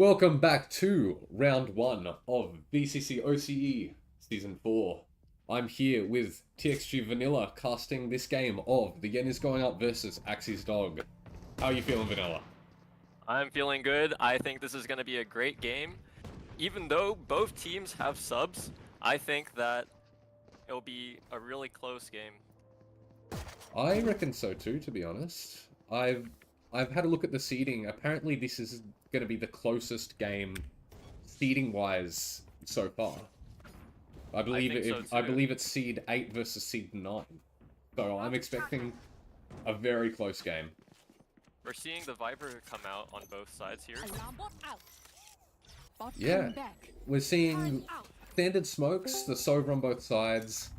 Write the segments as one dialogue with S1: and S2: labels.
S1: Welcome back to round one of VCC OCE Season 4. I'm here with TXG Vanilla casting this game of The Yen is Going Up versus AcZy's Dog. How are you feeling, Vanilla?
S2: I'm feeling good. I think this is going to be a great game. Even though both teams have subs, I think that it'll be a really close game.
S1: I reckon so too, to be honest. I've had a look at the seeding. Apparently this is going to be the closest game seeding-wise so far. I believe it's seed 8 versus seed 9. So I'm expecting a very close game.
S2: We're seeing the Viper come out on both sides here.
S1: Yeah, we're seeing standard smokes, the Sova on both sides.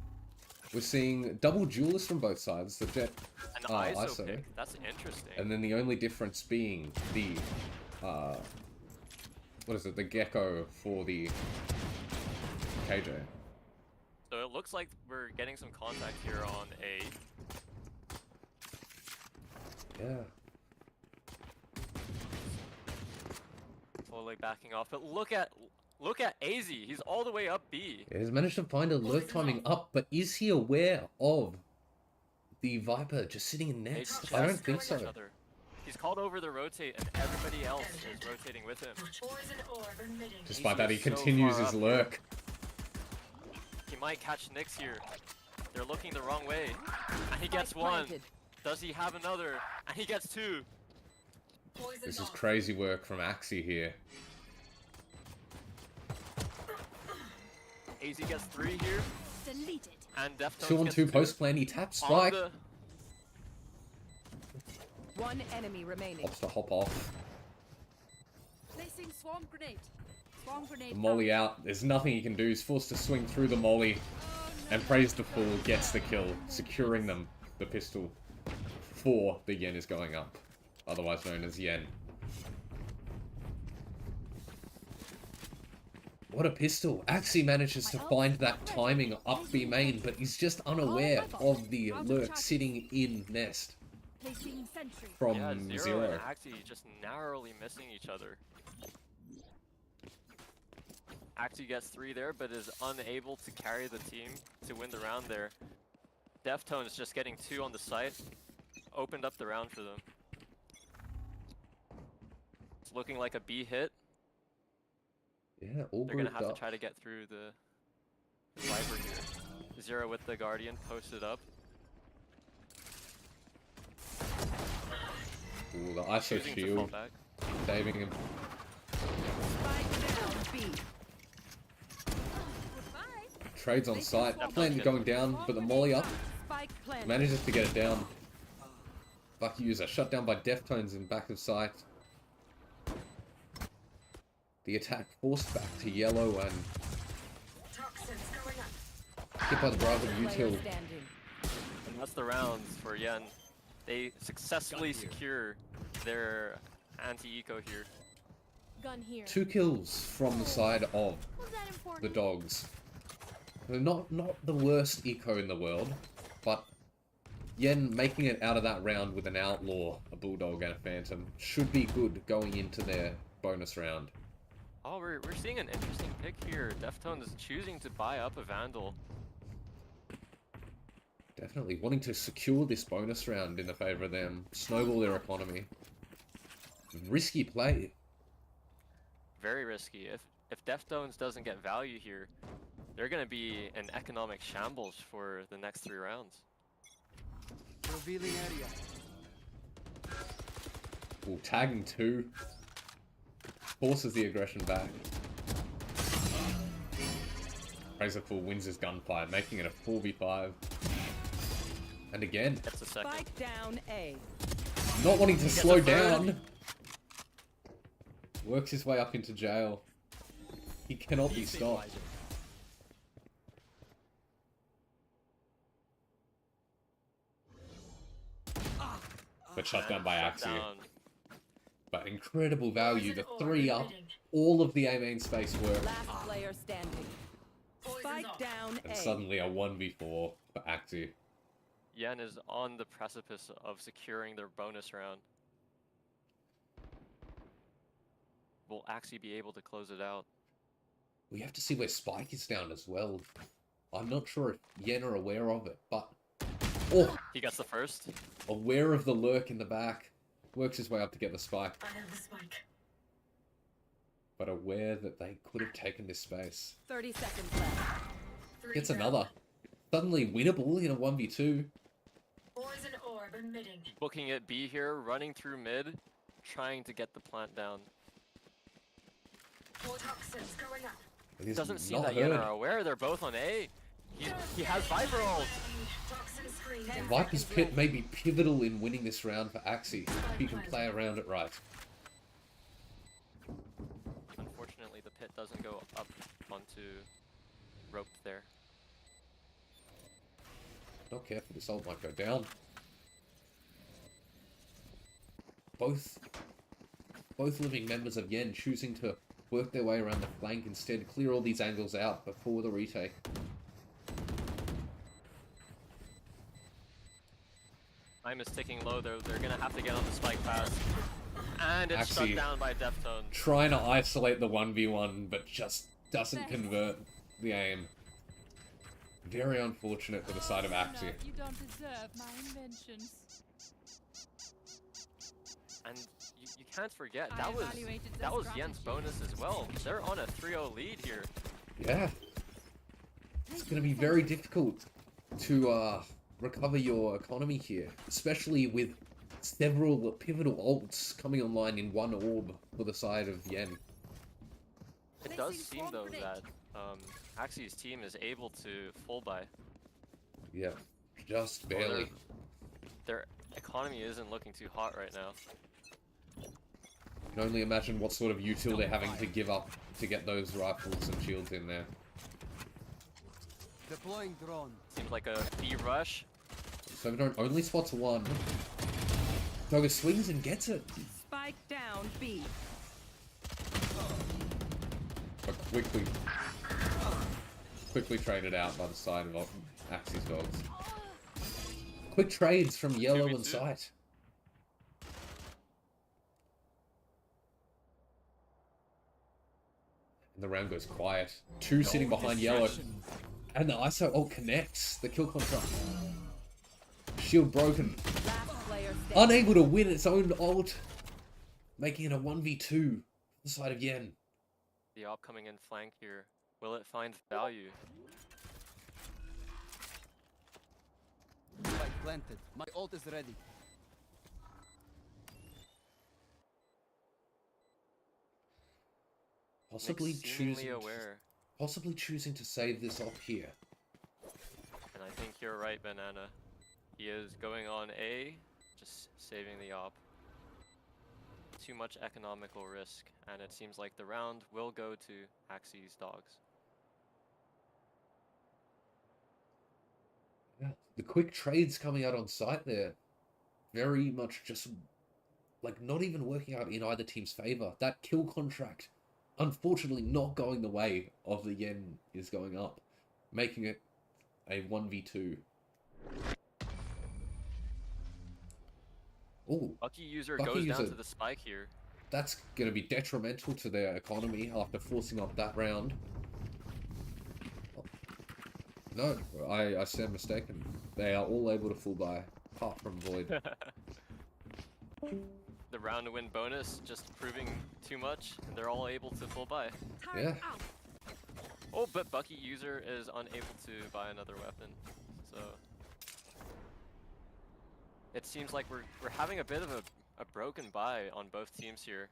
S1: We're seeing double duelists from both sides, the Jet
S2: An ISO pick. That's interesting.
S1: And then the only difference being the, what is it, the Gecko for the KJ.
S2: So it looks like we're getting some contact here on A.
S1: Yeah.
S2: Slowly backing off, but look at AZ. He's all the way up B.
S1: Yeah, he's managed to find a lurk timing up, but is he aware of the Viper just sitting in nest? I don't think so.
S2: He's called over the rotate, and everybody else is rotating with him.
S1: Despite that, he continues his lurk.
S2: He might catch Nyx here. They're looking the wrong way. And he gets one. Does he have another? And he gets two.
S1: This is crazy work from AcZy here.
S2: AZ gets 3 here. And Deftones
S1: 2 on 2 post plan. He taps Spike.
S3: One enemy remaining.
S1: Opts to hop off.
S3: Placing swarm grenade. Swarm grenade.
S1: Molly out. There's nothing he can do. He's forced to swing through the molly. And Praise the Fool gets the kill, securing them the pistol for the Yen is Going Up, otherwise known as Yen. What a pistol. AcZy manages to find that timing up B main, but he's just unaware of the lurk sitting in nest from Zero.
S2: And AcZy just narrowly missing each other. AcZy gets 3 there, but is unable to carry the team to win the round there. Deftones just getting 2 on the site. Opened up the round for them. It's looking like a B hit.
S1: Yeah, all
S2: They're gonna have
S1: up.
S2: to try to get through the Viper here. Zero with the Guardian posted up.
S1: Ooh, the ISO shield. Saving him. Trades on site. Plan going down, but the molly up. Manages to get it down. Lucky user. Shut down by Deftones in back of sight. The attack forced back to yellow and hit by the Bravo util.
S2: And that's the rounds for Yen. They successfully secure their anti-eco here.
S3: Gun here.
S1: 2 kills from the side of the dogs. Not the worst eco in the world, but Yen making it out of that round with an outlaw, a bulldog, and a phantom should be good going into their bonus round.
S2: Oh, we're seeing an interesting pick here. Deftones is choosing to buy up a Vandal.
S1: Definitely wanting to secure this bonus round in the favor of them, snowball their economy. Risky play.
S2: Very risky. If Deftones doesn't get value here, they're going to be in economic shambles for the next 3 rounds.
S4: Revealing area.
S1: Ooh, tagging 2. Forces the aggression back. Razorful wins his gunfight, making it a 4v5. And again,
S2: That's a second.
S3: Spike down A.
S1: not wanting to slow down. Works his way up into jail. He cannot be stopped. But shut down by AcZy. But incredible value, the 3 up, all of the A main space work.
S3: Last player standing. Spike down A.
S1: And suddenly a 1v4 for AcZy.
S2: Yen is on the precipice of securing their bonus round. will actually be able to close it out.
S1: We have to see where Spike is down as well. I'm not sure if Yen are aware of it, but... Oh!
S2: He gets the first.
S1: Aware of the lurk in the back. Works his way up to get the Spike.
S5: I have the spike.
S1: But aware that they could have taken this space.
S3: 30 seconds left.
S1: Gets another. Suddenly winnable in a 1v2.
S5: Poison orb emitting.
S2: Booking it B here, running through mid, trying to get the plant down.
S5: More toxins going up.
S1: It is
S2: Doesn't seem
S1: not
S2: that Yen
S1: heard.
S2: are aware. They're both on A. He has Viper ult.
S5: Toxin screen.
S1: Viper's Pit may be pivotal in winning this round for AcZy, if he can play around it right.
S2: Unfortunately, the pit doesn't go up onto rope there.
S1: Not careful, this ult might go down. Both living members of Yen choosing to work their way around the flank instead, clear all these angles out before the retake.
S2: Time is ticking low, though. They're gonna have to get on the spike fast. And it's shut
S1: AcZy
S2: down by Deftone.
S1: trying to isolate the 1v1, but just doesn't convert the aim. Very unfortunate for the side of AcZy.
S6: You don't deserve my inventions.
S2: And you can't forget,
S6: I
S2: that was
S6: evaluated their
S2: Yen's
S6: strategy.
S2: bonus as well. They're on a 3-0 lead here.
S1: Yeah. It's going to be very difficult to recover your economy here, especially with several pivotal ults coming online in one orb for the side of Yen.
S2: It does seem, though, that AcZy's team is able to full buy.
S1: Yeah, just barely.
S2: Their economy isn't looking too hot right now.
S1: You can only imagine what sort of util they're having to give up to get those rifles and shields in there.
S4: Deploying drone.
S2: Seems like a B rush.
S1: Seven only spots one. Dogger swings and gets it.
S3: Spike down B.
S1: But quickly traded out by the side of AcZy's dogs. Quick trades from Yellow and
S2: 2v2.
S1: Sight. And the round goes quiet. Two sitting behind Yellow. And the ISO ult connects. The kill contract. Shield broken.
S3: Last player standing.
S1: Unable to win its own ult. Making it a 1v2. The side of Yen.
S2: The op coming in flank here. Will it find value?
S4: Spike planted. My ult is ready.
S1: Possibly
S2: Seemingly aware.
S1: Possibly choosing to save this off here.
S2: And I think you're right, Banana. He is going on A, just saving the op. Too much economical risk, and it seems like the round will go to AcZy's dogs.
S1: Yeah, the quick trades coming out on site there. Very much just, like, not even working out in either team's favor. That kill contract, unfortunately not going the way of the Yen is going up, making it a 1v2. Oh,
S2: Bucky user
S1: Bucky
S2: goes down
S1: user.
S2: to the spike here.
S1: that's going to be detrimental to their economy after forcing up that round. No, I stand mistaken. They are all able to full buy, apart from Void.
S2: The round to win bonus just proving too much, and they're all able to full buy.
S1: Yeah.
S2: Oh, but Bucky user is unable to buy another weapon, so it seems like we're having a bit of a broken buy on both teams here,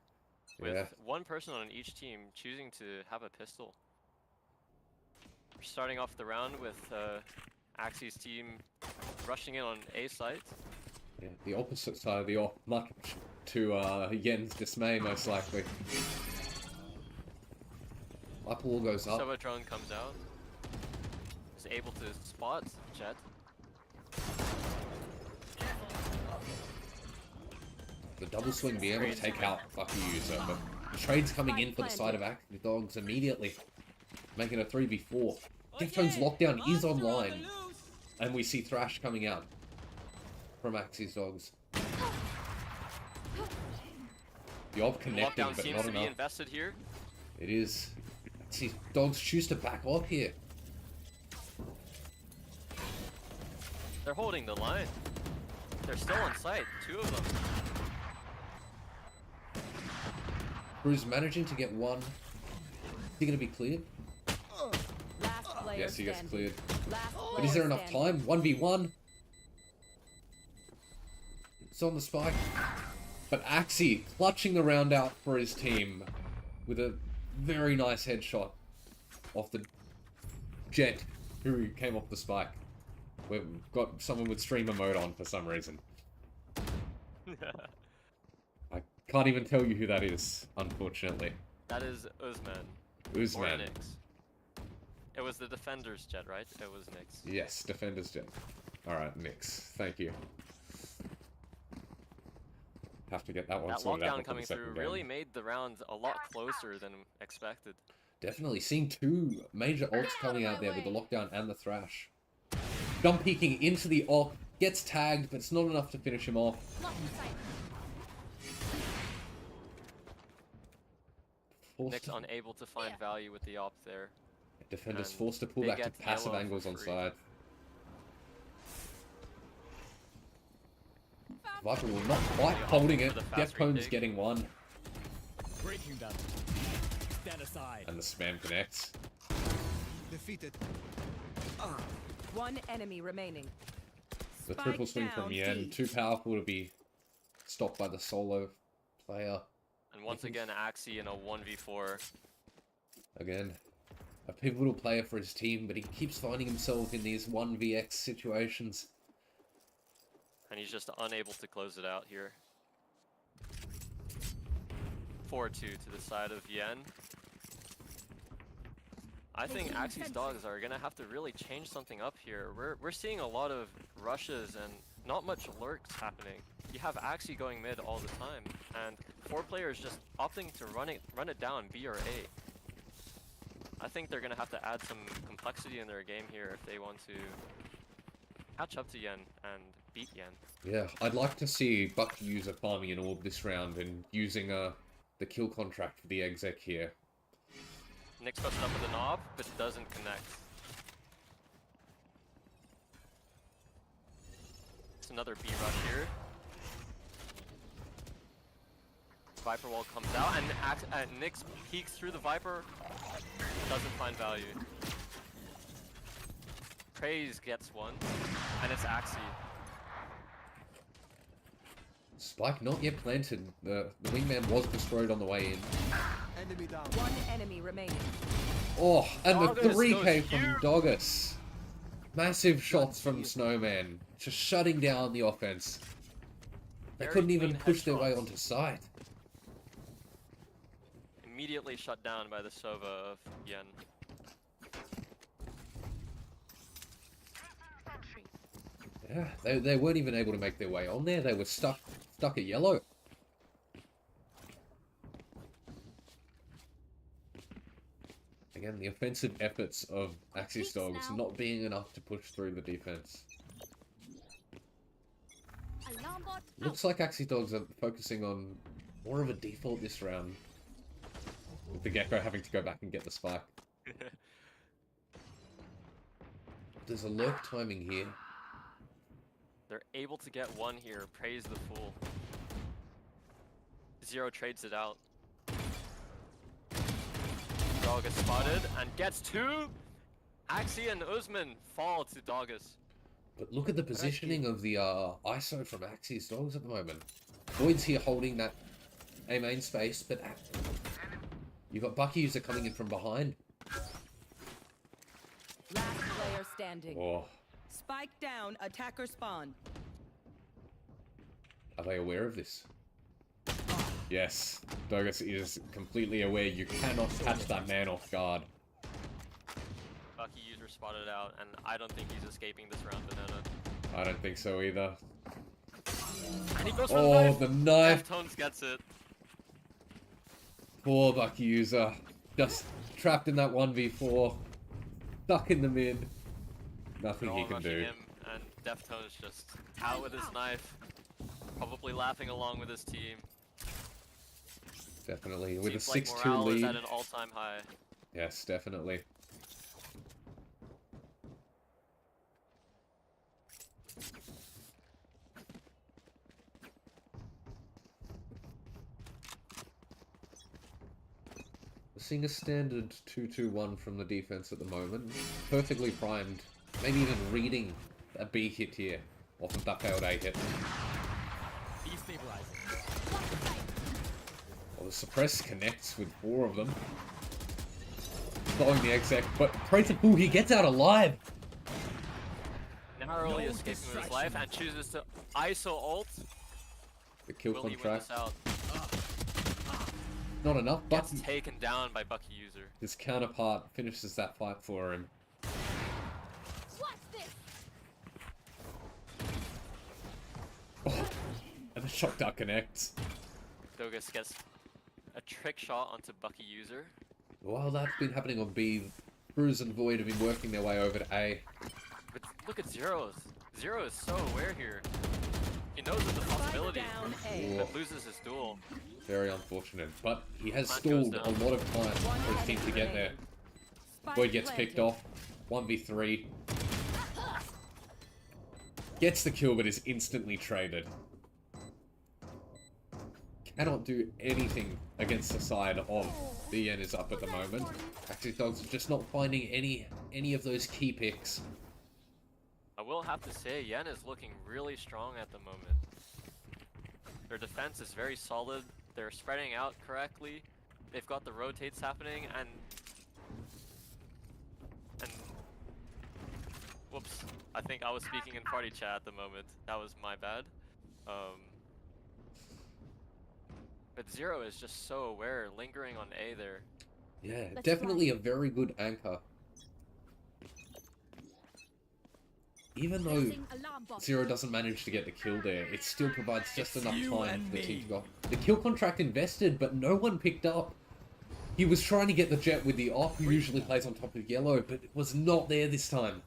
S2: with
S1: Yeah.
S2: one person on each team choosing to have a pistol. We're starting off the round with AcZy's team rushing in on A site.
S1: Yeah, the opposite side of the op, much to Yen's dismay, most likely. Up wall goes up.
S2: Sova drone comes out. Is able to spot Jet.
S1: The double swing being able to take out Bucky user, but the trade's coming in for the side of AcZy dogs immediately, making a 3v4. Deftone's lockdown is online, and we see Thrash coming out from AcZy's dogs. The op connecting,
S2: Lockdown
S1: but
S2: seems
S1: not
S2: to be
S1: enough.
S2: invested here.
S1: It is. See, dogs choose to back off here.
S2: They're holding the line. They're still on site, 2 of them.
S1: Crew's managing to get one. Is he going to be cleared?
S3: Last player
S1: Yes, he gets
S3: standing.
S1: cleared.
S3: Last
S1: But is there
S3: player
S1: enough
S3: standing.
S1: time? 1v1. It's on the spike. But AcZy clutching the round out for his team with a very nice headshot off the Jet who came off the spike. We've got someone with streamer mode on for some reason. I can't even tell you who that is, unfortunately.
S2: That is Uzman. Or
S1: Uzman.
S2: Nyx. It was the defender's Jet, right? It was Nyx.
S1: Yes, Defender's Jet. Alright, Nyx. Thank you. Have to get that one
S2: That
S1: sorted out
S2: lockdown
S1: before
S2: coming
S1: the second
S2: through
S1: game.
S2: really made the round a lot closer than expected.
S1: Definitely seeing 2 major ults coming out there with the lockdown and the thrash. Jump peeking into the op, gets tagged, but it's not enough to finish him off.
S2: Nyx unable to find value with the op there.
S1: Defenders
S2: and
S1: forced to pull
S2: they
S1: back to
S2: get
S1: passive
S2: yellow
S1: angles
S2: for
S1: on
S2: free.
S1: side. Viper will not quite holding it.
S2: for the fast
S1: Defcone's
S2: retake.
S1: getting one,
S4: Breaking them. Stand aside.
S1: and the spam connects.
S4: Defeated.
S3: One enemy remaining.
S1: The
S3: Spike
S1: triple swing
S3: down
S1: from Yen,
S3: B.
S1: too powerful to be stopped by the solo player.
S2: And once again, AcZy in a 1v4.
S1: Again, a pivotal player for his team, but he keeps finding himself in these 1vx situations.
S2: And he's just unable to close it out here. 4-2 to the side of Yen. I think AcZy's dogs are gonna have to really change something up here. We're seeing a lot of rushes and not much lurks happening. You have AcZy going mid all the time, and 4 players just opting to run it down B or A. I think they're gonna have to add some complexity in their game here if they want to catch up to Yen and beat Yen.
S1: Yeah, I'd like to see Buck use a farming an orb this round and using the kill contract for the exec here.
S2: Nyx puts it up with a knob, but doesn't connect. It's another B rush here. Viper wall comes out, and Nyx peeks through the Viper, doesn't find value. Praise gets one, and it's AcZy.
S1: Spike not yet planted. The wingman was destroyed on the way in.
S4: Enemy down.
S3: One enemy remaining.
S1: Oh, and the
S2: Doggers
S1: 3k
S2: goes
S1: from
S2: huge.
S1: Doggers. Massive shots from Snowman, just shutting down the offense. They
S2: Very
S1: couldn't even
S2: clean
S1: push their way
S2: headshots.
S1: onto site.
S2: Immediately shut down by the Sova of Yen.
S1: Yeah, they weren't even able to make their way on there. They were stuck at yellow. Again, the offensive efforts of AcZy's dogs not being enough to push through the defense.
S6: Alarm bot
S1: Looks like AcZy's dogs are focusing on more of a default this round. With the Gecko having to go back and get the spike. There's a lurk timing here.
S2: They're able to get one here. Praise the fool. Zero trades it out. Dog is spotted and gets 2. AcZy and Uzman fall to Doggers.
S1: But look at the positioning of the ISO from AcZy's dogs at the moment. Void's here holding that A main space, but you've got Bucky user coming in from behind.
S3: Last player standing.
S1: Oh,
S3: Spike down. Attacker spawn.
S1: are they aware of this? Yes, Dogus is completely aware you cannot catch that man off guard.
S2: Bucky user spotted out, and I don't think he's escaping this round, Banana.
S1: I don't think so either.
S2: And he goes for
S1: Oh,
S2: the
S1: the
S2: knife!
S1: knife!
S2: Deftones gets it.
S1: Poor Bucky user. Just trapped in that 1v4. Stuck in the mid. Nothing
S2: They're
S1: he
S2: all
S1: can
S2: rushing
S1: do.
S2: him, and Deftones just out with his knife. Probably laughing along with his team.
S1: Definitely. With
S2: Seems
S1: a
S2: like
S1: 6-2
S2: morale is
S1: lead.
S2: at an all-time high.
S1: Yes, definitely. We're seeing a standard 2-2-1 from the defense at the moment. Perfectly primed. Maybe even reading a B hit here off of that failed A hit.
S4: Destabilizing.
S1: Well, the suppress connects with 4 of them. Following the exec, but praise the fool, he gets out alive!
S2: Narrowly
S4: No
S2: escaping with his life and chooses to ISO ult.
S1: The kill
S2: Will he win
S1: contract.
S2: this out?
S1: Not enough, but
S2: Gets taken down by Bucky User.
S1: his counterpart finishes that fight for him.
S6: What's this?
S1: Oh, and the shock dart connects.
S2: Dogus gets a trick shot onto Bucky User.
S1: While that's been happening on B, Bruise and Void have been working their way over to A.
S2: But look at Zero's. Zero is so aware here. He knows of the
S3: Spike
S2: possibility,
S3: down A.
S2: but loses his duel.
S1: Very unfortunate, but he has
S2: Plant
S1: stalled
S2: goes
S1: a
S2: down.
S1: lot of time for his team to get there.
S3: Spike
S1: Void gets picked
S3: planted.
S1: off. 1v3. Gets the kill, but is instantly traded. Cannot do anything against the side of the Yen is up at the moment. AcZy's Dogs are just not finding any of those key picks.
S2: I will have to say, Yen is looking really strong at the moment. Their defense is very solid. They're spreading out correctly. They've got the rotates happening, and whoops, I think I was speaking in party chat at the moment. That was my bad. But Zero is just so aware, lingering on A there.
S1: Yeah,
S3: Let's
S1: definitely a very good anchor. Even though
S6: Placing alarm bot.
S1: Zero doesn't manage to get the kill there, it still provides just enough
S4: you
S1: time
S4: and
S1: for the team
S4: me.
S1: to go. The kill contract invested, but no one picked up. He was trying to get the Jet with the op, who usually plays on top of Yellow, but it was not there this time.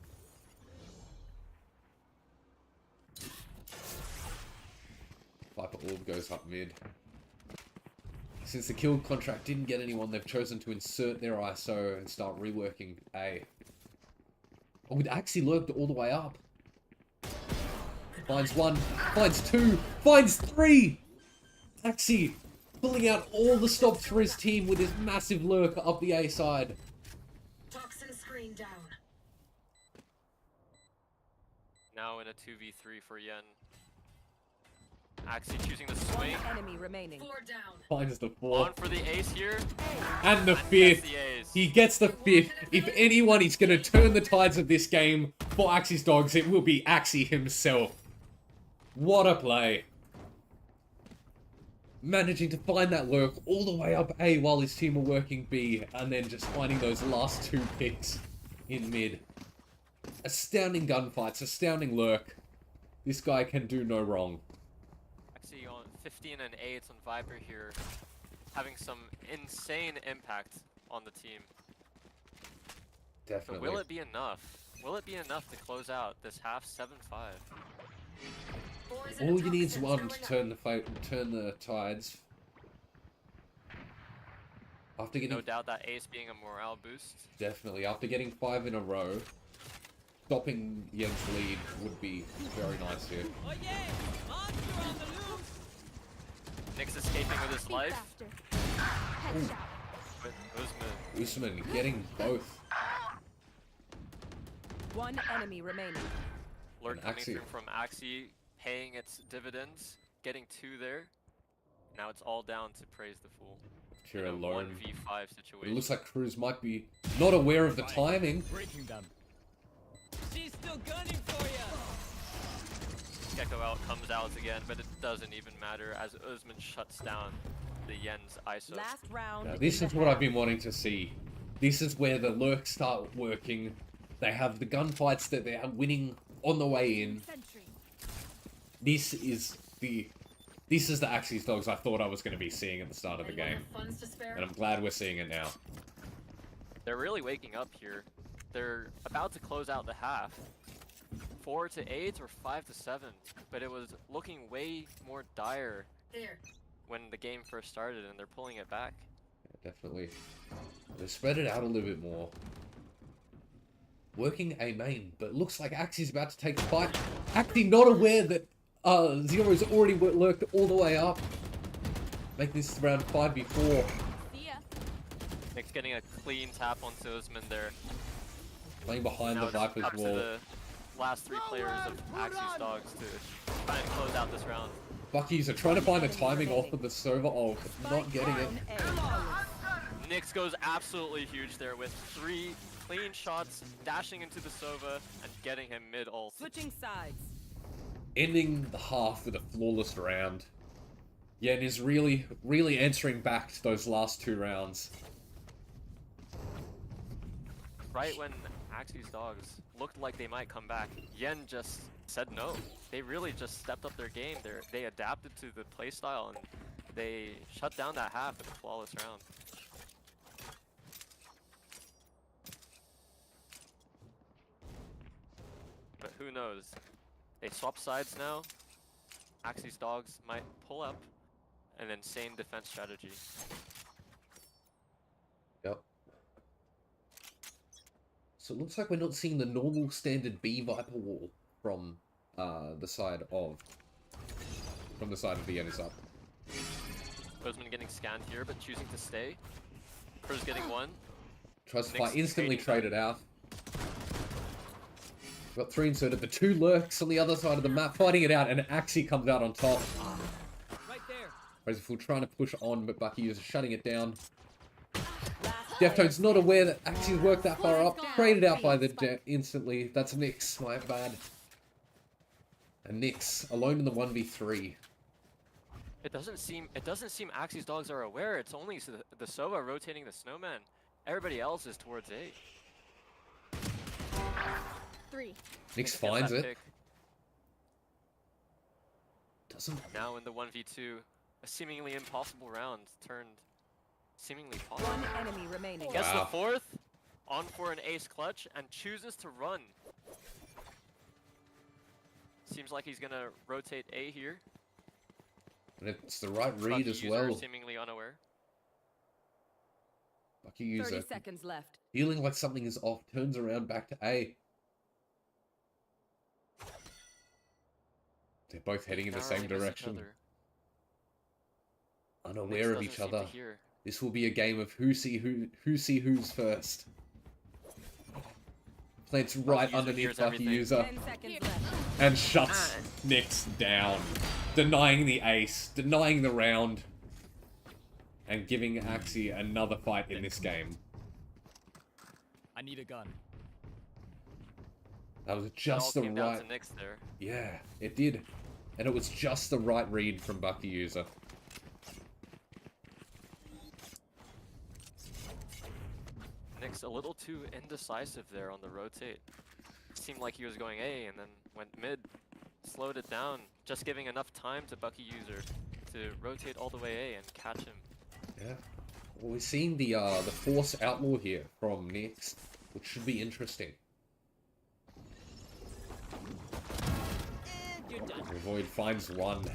S1: Viper Orb goes up mid. Since the kill contract didn't get anyone, they've chosen to insert their ISO and start reworking A. Oh, with AcZy lurked all the way up. Finds 1, finds 2, finds 3! AcZy pulling out all the stops for his team with his massive lurk up the A side.
S5: Toxin screen down.
S2: Now in a 2v3 for Yen. AcZy choosing the
S3: One
S2: swing.
S3: enemy remaining.
S5: 4 down.
S1: Finds the
S2: On
S1: 4th.
S2: for the ace here.
S1: And the
S2: And gets
S1: 5th.
S2: the ace.
S1: He gets the 5th. If anyone is going to turn the tides of this game for AcZy's Dogs, it will be AcZy himself. What a play. Managing to find that lurk all the way up A while his team are working B, and then just finding those last 2 picks in mid. Astounding gunfights, astounding lurk. This guy can do no wrong.
S2: AcZy on 15 and 8 on Viper here, having some insane impact on the team. But
S1: Definitely.
S2: will it be enough? Will it be enough to close out this half 7-5?
S5: Boys and
S1: All you need is
S5: toxins
S1: one
S5: going
S1: to
S5: up.
S1: turn the tides. After getting
S2: No doubt that ace being a morale boost.
S1: Definitely. After getting 5 in a row, stopping Yen's lead would be very nice here.
S4: Oh yeah! Monster on the loose!
S2: Nick's escaping with his
S6: Speak
S2: life,
S6: faster. Headshot.
S2: but Usman
S1: Usman getting both.
S3: One enemy remaining.
S2: lurk coming
S1: AcZy.
S2: through from AcZy, paying its dividends, getting 2 there. Now it's all down to Praise the Fool. In
S1: Kira
S2: a
S1: alone.
S2: 1v5
S1: It
S2: situation.
S1: looks like Cruz might be not aware of the timing.
S4: Breaking them. She's still gunning for you!
S2: Gecko out comes out again, but it doesn't even matter as Usman shuts down the Yen's ISO.
S3: Last round.
S1: Now, this
S3: in
S1: is
S3: the
S1: what I've
S3: half.
S1: been wanting to see. This is where the lurks start working. They have the gunfights that they're winning on the way in.
S6: Sentry.
S1: This is the AcZy's Dogs I thought I was going to be seeing at the start of the
S5: Anyone
S1: game.
S5: have funds to spare?
S1: And I'm glad we're seeing it now.
S2: They're really waking up here. They're about to close out the half. 4-8 or 5-7, but it was looking way more dire
S5: There.
S2: when the game first started, and they're pulling it back.
S1: Yeah, definitely. They spread it out a little bit more. Working A main, but it looks like AcZy's about to take the fight. AcZy not aware that Zero's already lurked all the way up. Make this round 5v4.
S6: See ya.
S2: Nick's getting a clean tap on Sosman there.
S1: Playing behind
S2: Now
S1: the
S2: it's
S1: Viper's
S2: up to
S1: wall.
S2: the last 3 players of AcZy's Dogs to try and close out this round.
S1: Buckies are trying to find a timing off of the server ult, not getting it.
S2: Nyx goes absolutely huge there with 3 clean shots, dashing into the Sova and getting him mid-ult.
S3: Switching sides.
S1: Ending the half with a flawless round. Yen is really answering back to those last 2 rounds.
S2: Right when AcZy's Dogs looked like they might come back, Yen just said no. They really just stepped up their game. They adapted to the playstyle and they shut down that half with a flawless round. But who knows? They swap sides now. AcZy's Dogs might pull up, an insane defense strategy.
S1: Yep. So it looks like we're not seeing the normal standard B Viper wall from the side of the Yen is up.
S2: Bozeman getting scanned here, but choosing to stay. Cruz getting 1.
S1: Tries to
S2: Nyx
S1: fight, instantly
S2: trading
S1: traded out. Got 3 inserted, the 2 lurks on the other side of the map, fighting it out, and AcZy comes out on top.
S4: Right there.
S1: Razorful trying to push on, but Bucky is shutting it down.
S3: Last
S1: Deftone's not aware that AcZy's worked that far up, traded out by the Jet instantly. That's Nyx, my bad. And Nyx, alone in the 1v3.
S2: It doesn't seem AcZy's Dogs are aware. It's only the Sova rotating the Snowman. Everybody else is towards A.
S6: 3.
S1: Nyx finds
S2: that
S1: it.
S2: pick.
S1: Doesn't.
S2: Now in the 1v2, a seemingly impossible round turned seemingly possible.
S3: one enemy remaining.
S2: Gets
S1: Wow.
S2: the 4th, on for an ace clutch, and chooses to run. Seems like he's gonna rotate A here.
S1: And it's the right read
S2: Bucky
S1: as
S2: user
S1: well.
S2: seemingly unaware.
S1: Bucky
S3: 30
S1: user
S3: seconds left.
S1: feeling like something is off, turns around back to A. They're both heading in the same
S2: Narrowly miss each
S1: direction,
S2: other.
S1: unaware of
S2: Nyx
S1: each
S2: doesn't seem
S1: other.
S2: to hear.
S1: This will be a game of who see who's first. Plants right
S2: user
S1: underneath
S2: hears
S1: Bucky
S2: everything.
S1: user
S3: 10 seconds left.
S1: and shuts Nyx down, denying the ace, denying the round, and giving AcZy another fight in this game.
S4: I need a gun.
S1: That was
S2: It all
S1: just the
S2: came
S1: right.
S2: down to Nyx there.
S1: Yeah, it did. And it was just the right read from Bucky user.
S2: Nyx a little too indecisive there on the rotate. Seemed like he was going A and then went mid, slowed it down, just giving enough time to Bucky user to rotate all the way A and catch him.
S1: Yeah. Well, we're seeing the Force Outlaw here from Nyx, which should be interesting.
S4: And you're done.
S1: Void finds one.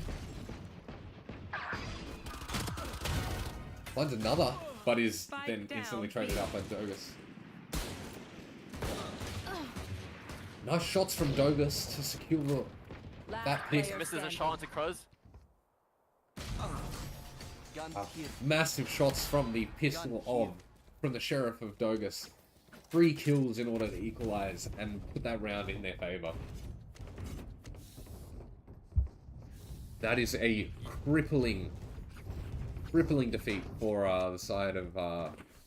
S1: Finds another, but is
S3: Spike
S1: then
S3: down,
S1: instantly
S3: B.
S1: traded out by Dogus. Nice shots from Dogus to secure the...
S3: Last
S1: That pick.
S3: player
S2: Misses a
S3: standing.
S2: shot onto Cruz.
S4: Gun here.
S1: massive shots from the pistol of... from the Sheriff of Dogus. 3 kills in order to equalize and put that round in their favor. That is a crippling defeat for the side of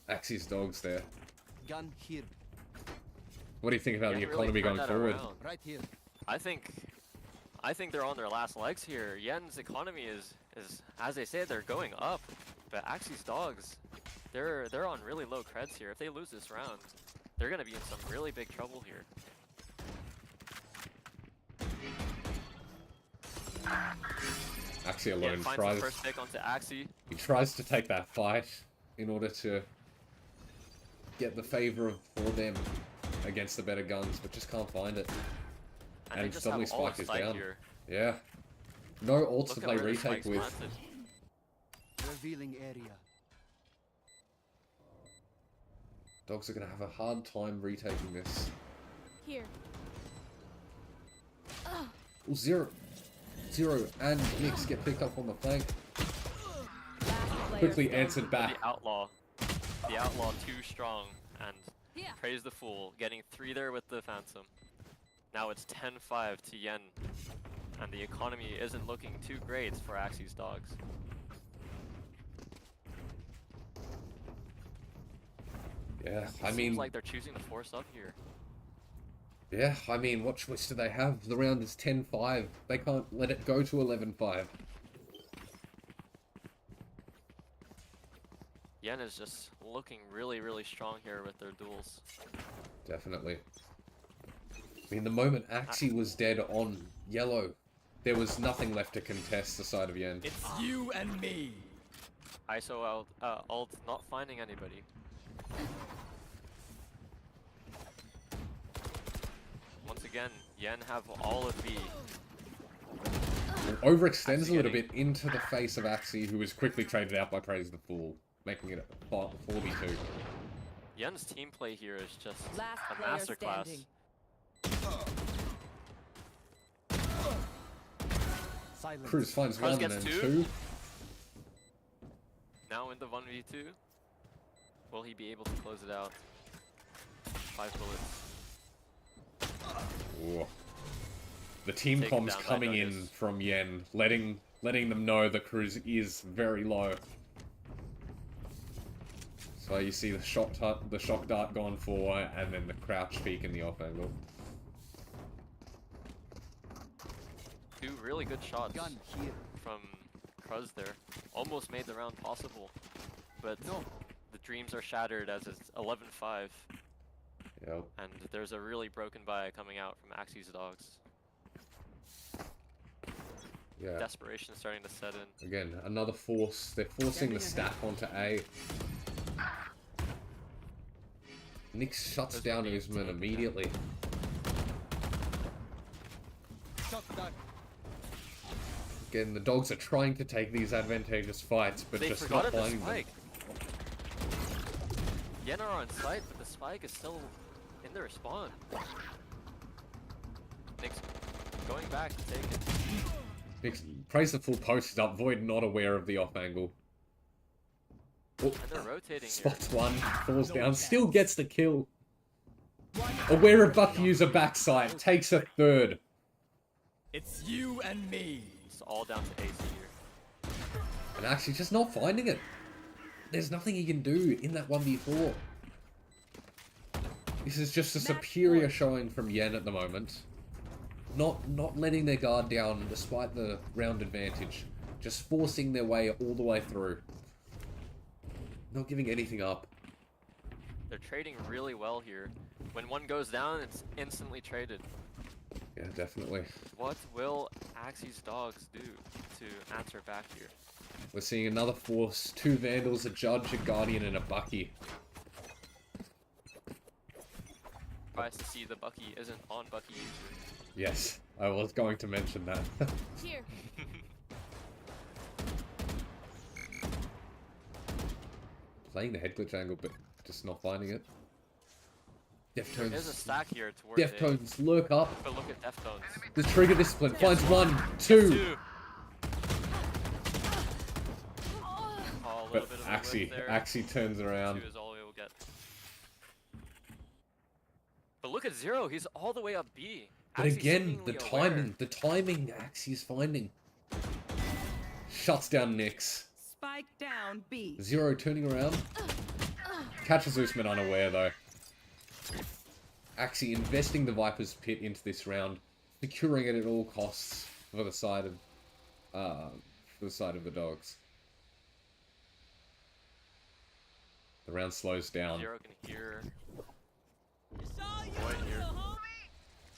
S1: AcZy's Dogs there.
S7: Gun here,
S1: What do you think about
S2: Yeah,
S1: the
S2: really
S1: economy
S2: turned
S1: going
S2: that
S1: forward?
S2: around.
S7: right here.
S2: I think they're on their last legs here. Yen's economy is as they say, they're going up. But AcZy's Dogs, they're on really low creds here. If they lose this round, they're gonna be in some really big trouble here.
S1: AcZy
S2: Yen
S1: alone
S2: finds the first pick onto AcZy.
S1: he tries to take that fight in order to get the favor for them against the better guns, but just can't find it.
S2: And
S1: And
S2: they just
S1: suddenly
S2: have all
S1: Spike is
S2: Spike
S1: down.
S2: here.
S1: Yeah. No ults
S2: Look
S1: to
S2: at
S1: play
S2: where the
S1: retake
S2: Spike's
S1: with.
S2: planted.
S4: Revealing area.
S1: Dogs are gonna have a hard time retaking this.
S6: Here.
S1: Oh, Zero and Nix get picked up on the flank.
S3: Last player
S1: Quickly
S3: standing.
S1: answered back.
S2: The outlaw too strong, and
S6: Yeah.
S2: praise the fool, getting 3 there with the Phantom. Now it's 10-5 to Yen, and the economy isn't looking too great for AcZy's dogs.
S1: Yeah,
S2: It
S1: I mean,
S2: seems like they're choosing to force up here.
S1: yeah, I mean, what choice do they have? The round is 10-5. They can't let it go to 11-5.
S2: Yen is just looking really, really strong here with their duels.
S1: Definitely. I mean, the moment AcZy was dead on yellow, there was nothing left to contest the side of Yen.
S4: It's you and me.
S2: ISO ult not finding anybody. Once again, Yen have all of B.
S1: Overextends
S2: AcZy
S1: a little
S2: getting-
S1: bit into the face of AcZy, who was quickly traded out by Praise the Fool, making it a 4v2.
S2: Yen's team play here is just
S3: Last
S2: a
S3: player
S2: masterclass.
S3: standing.
S4: Silence.
S1: Cruz finds
S2: Cruz
S1: one and
S2: gets
S1: then
S2: two.
S1: two.
S2: Now in the 1v2, will he be able to close it out? 5 bullets.
S1: Ooh. The team
S2: Taken
S1: comms
S2: down by
S1: coming in
S2: Douglas.
S1: from Yen, letting them know that Cruz is very low. So you see the shock dart gone for, and then the crouch peek in the off angle.
S2: 2 really good shots
S4: Gun here.
S2: from Cruz there. Almost made the round possible, but
S4: No.
S2: the dreams are shattered as it's 11-5,
S1: Yep.
S2: and there's a really broken buy coming out from AcZy's dogs.
S1: Yeah.
S2: Desperation starting to set in.
S1: Again, another force. They're forcing the stack onto A. Nix shuts
S2: Those
S1: down
S2: would be
S1: Usman
S2: taken
S1: immediately.
S4: Shotgun.
S1: Again, the dogs are trying to take these advantageous fights, but
S2: They
S1: just
S2: forgot
S1: not
S2: the
S1: finding them.
S2: spike. Yen are on site, but the spike is still in their spawn. Nick's going back to take it.
S1: Nix praise the full posted up, Void not aware of the off angle. Oh,
S2: And they're rotating here.
S1: spots one, falls down, still gets the kill. Aware of Bucky user backside, takes a third.
S4: It's you and me.
S2: It's all down to AC here.
S1: And actually just not finding it. There's nothing he can do in that 1v4. This is just a superior showing from Yen at the moment. Not letting their guard down despite the round advantage. Just forcing their way all the way through. Not giving anything up.
S2: They're trading really well here. When one goes down, it's instantly traded.
S1: Yeah, definitely.
S2: What will AcZy's dogs do to answer back here?
S1: We're seeing another force. 2 Vandals, a Judge, a Guardian, and a Bucky.
S2: Surprised to see the Bucky isn't on Bucky user.
S1: Yes, I was going to mention that.
S6: Here.
S2: There's
S1: Playing the head glitch angle, but just not finding it.
S2: a
S1: Deftones.
S2: stack here towards A,
S1: Deftones lurk up.
S2: but look at Deftones.
S1: The trigger discipline finds 1, 2.
S2: 2. Oh, a
S1: But
S2: little bit of a whiff there.
S1: AcZy turns around.
S2: 2 is all we will get. But look at Zero, he's all the way up B.
S1: But
S2: AcZy's
S1: again, the
S2: seemingly aware.
S1: timing AcZy's finding. Shuts down Nix.
S3: Spike down B.
S1: Zero turning around. Catches Usman unaware though. AcZy investing the Viper's Pit into this round, securing it at all costs for the side of the dogs. The round slows down.
S2: Zero can hear. Void here.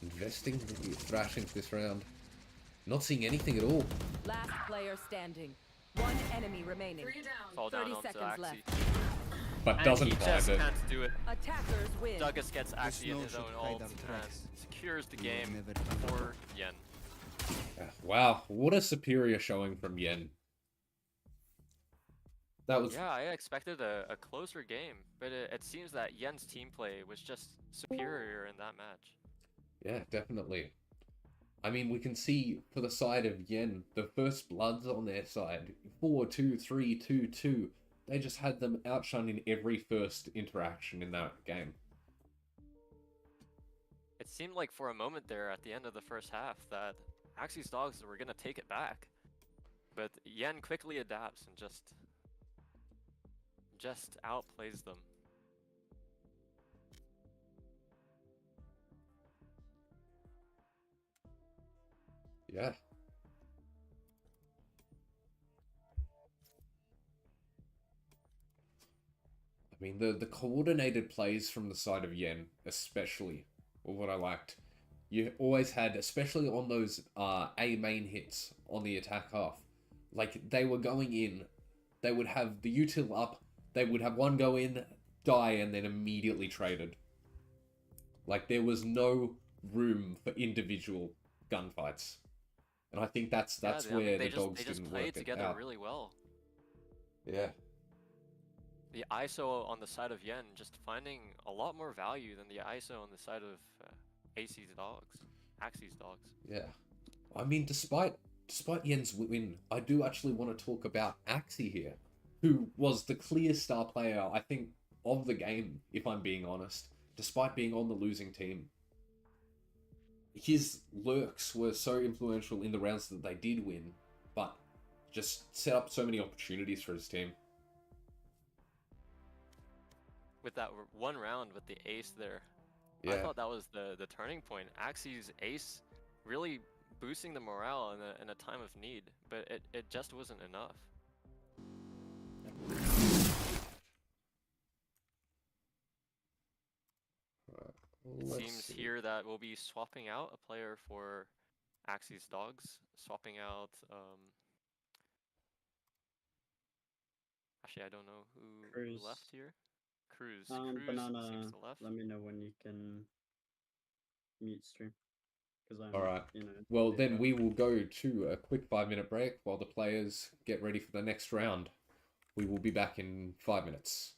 S1: Investing the Thrash into this round. Not seeing anything at all.
S3: Last player standing. One enemy remaining.
S5: 3 down.
S2: Fall down
S3: 30
S2: onto
S3: seconds
S2: AcZy.
S3: left.
S1: But
S2: And
S1: doesn't
S2: he
S1: find
S2: just
S1: it.
S2: can't do it.
S3: Attackers win.
S2: Douglas gets AcZy in
S4: no
S2: his
S4: should
S2: own
S4: hide
S2: ult
S4: our
S2: and
S4: tracks.
S2: secures the
S4: We will
S2: game
S4: never
S2: for Yen.
S1: Wow, what a superior showing from Yen. That was
S2: Yeah, I expected a closer game, but it seems that Yen's team play was just superior in that match.
S1: yeah, definitely. I mean, we can see for the side of Yen, the first bloods on their side, 4-2, 3-2, 2. They just had them outshone in every first interaction in that game.
S2: It seemed like for a moment there at the end of the first half that AcZy's dogs were gonna take it back, but Yen quickly adapts and just outplays them.
S1: Yeah. I mean, the coordinated plays from the side of Yen, especially, were what I liked. You always had, especially on those A main hits on the attack half, like they were going in, they would have the util up, they would have one go in, die, and then immediately traded. Like there was no room for individual gunfights, and I think that's
S2: Yeah, I mean
S1: where
S2: they
S1: the
S2: just
S1: dogs
S2: they just
S1: didn't
S2: played
S1: work it
S2: together
S1: out.
S2: really well.
S1: Yeah.
S2: The ISO on the side of Yen just finding a lot more value than the ISO on the side of AC's dogs, AcZy's dogs.
S1: Yeah. I mean, despite Yen's win, I do actually want to talk about AcZy here, who was the clear star player, I think, of the game, if I'm being honest, despite being on the losing team. His lurks were so influential in the rounds that they did win, but just set up so many opportunities for his team.
S2: With that one round with the ace there, I
S1: Yeah.
S2: thought that was the turning point. AcZy's ace really boosting the morale in a time of need, but it just wasn't enough. It
S1: Let's
S2: seems
S1: see.
S2: here that we'll be swapping out a player for AcZy's dogs, swapping out. Actually, I don't know who
S7: Cruz.
S2: left here. Cruz seems
S7: Banana,
S2: to left.
S7: let me know when you can mute stream. Because I'm,
S1: All right.
S7: you know.
S1: Well, then we will go to a quick 5-minute break while the players get ready for the next round. We will be back in 5 minutes.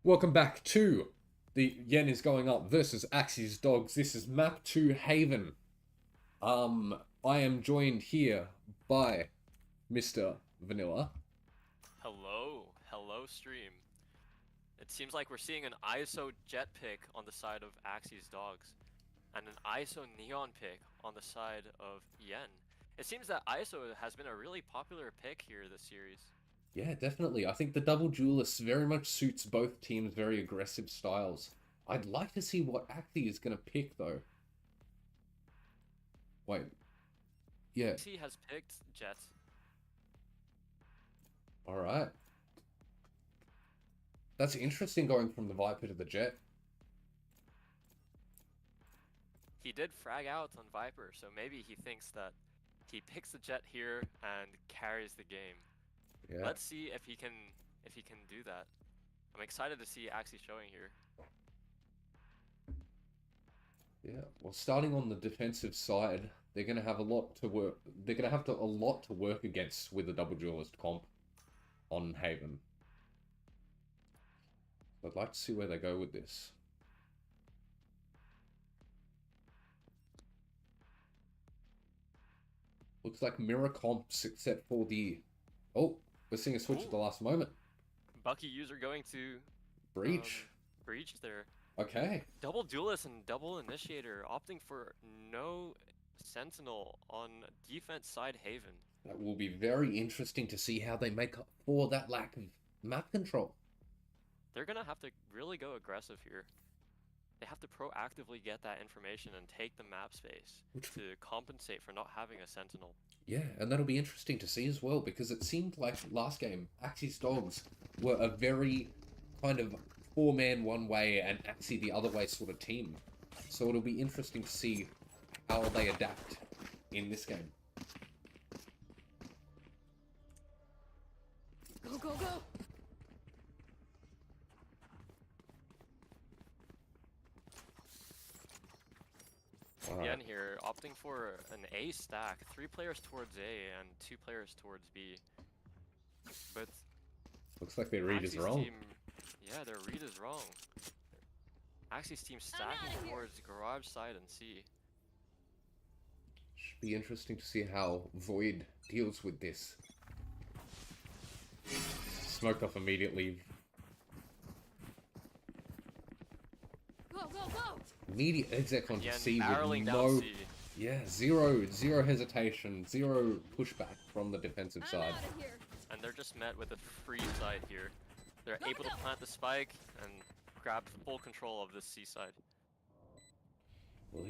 S1: Welcome back to the Yen is going up versus AcZy's Dogs. This is map 2 Haven. I am joined here by Mr. Vanilla.
S2: Hello stream. It seems like we're seeing an ISO jet pick on the side of AcZy's Dogs and an ISO neon pick on the side of Yen. It seems that ISO has been a really popular pick here this series.
S1: Yeah, definitely. I think the double duelist very much suits both teams' very aggressive styles. I'd like to see what AcZy is going to pick, though. Wait. Yeah.
S2: He has picked Jet.
S1: Alright. That's interesting going from the Viper to the Jet.
S2: He did frag out on Viper, so maybe he thinks that he picks the Jet here and carries the game.
S1: Yeah.
S2: Let's see if he can do that. I'm excited to see AcZy showing here.
S1: Yeah. Well, starting on the defensive side, they're going to have a lot to work. They're going to have a lot to work against with the double duelist comp on Haven. I'd like to see where they go with this. Looks like mirror comps except for the... Oh, we're seeing a switch at the last moment.
S2: Bucky user going to
S1: Breach.
S2: breach there.
S1: Okay.
S2: Double duelist and double initiator opting for no sentinel on defense side Haven.
S1: That will be very interesting to see how they make up for that lack of map control.
S2: They're gonna have to really go aggressive here. They have to proactively get that information and take the map space to compensate for not having a sentinel.
S1: Yeah, and that'll be interesting to see as well, because it seemed like last game, AcZy's Dogs were a very kind of four-man one way and AcZy the other way sort of team. So it'll be interesting to see how they adapt in this game.
S6: Go, go, go!
S2: Yen here opting for an A stack, 3 players towards A and 2 players towards B. But
S1: Looks like their read is
S2: AcZy's
S1: wrong.
S2: team, yeah, their read is wrong. AcZy's team stacking towards garage side and C.
S1: Should be interesting to see how Void deals with this. Smoked off immediately.
S6: Go, go, go!
S1: Immediate exec onto
S2: Yen
S1: C
S2: barreling
S1: with
S2: down
S1: no...
S2: C.
S1: Yeah, zero hesitation, zero pushback from the defensive
S6: I'm
S1: side.
S6: out of here.
S2: And they're just met with a free side here. They're able to plant the spike and grab full control of this C side.
S1: Well,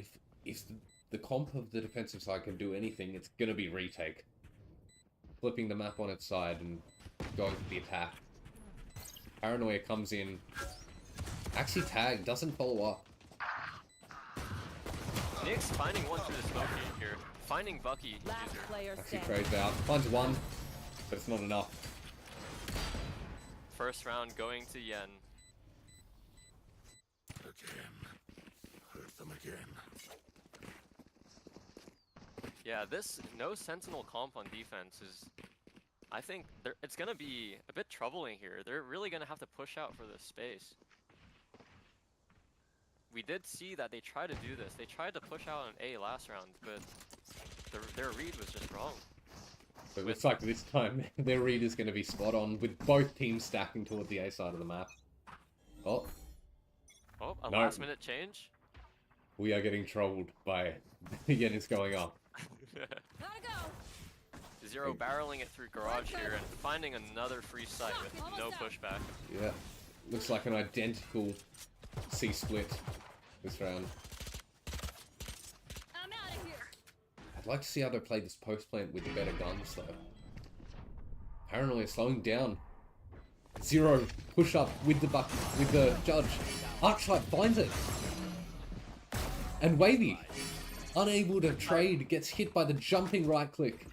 S1: if the comp of the defensive side can do anything, it's gonna be retake. Flipping the map on its side and going for the attack. Paranoia comes in. AcZy tag, doesn't follow up.
S2: Nyx finding one through the smoke here. Finding Bucky
S3: Last
S2: user.
S3: player
S1: AcZy
S3: standing.
S1: trades out. Finds one, but it's not enough.
S2: First round going to Yen.
S8: Hurt them again.
S2: Yeah, this no sentinel comp on defense is, I think it's gonna be a bit troubling here. They're really gonna have to push out for this space. We did see that they tried to do this. They tried to push out on A last round, but their read was just wrong.
S1: But it looks like this time their read is going to be spot on with both teams stacking towards the A side of the map. Oh,
S2: Oh, a
S1: No.
S2: last minute change?
S1: we are getting trolled by Yen is going up.
S6: Gotta go!
S2: Zero barreling it through garage here and finding another free site with no pushback.
S1: Yeah, looks like an identical C split this round.
S6: I'm out of here!
S1: I'd like to see how they play this post plant with better guns though. Paranoia slowing down. Zero push up with the judge. Archlight finds it. And Wavy, unable to trade, gets hit by the jumping right click.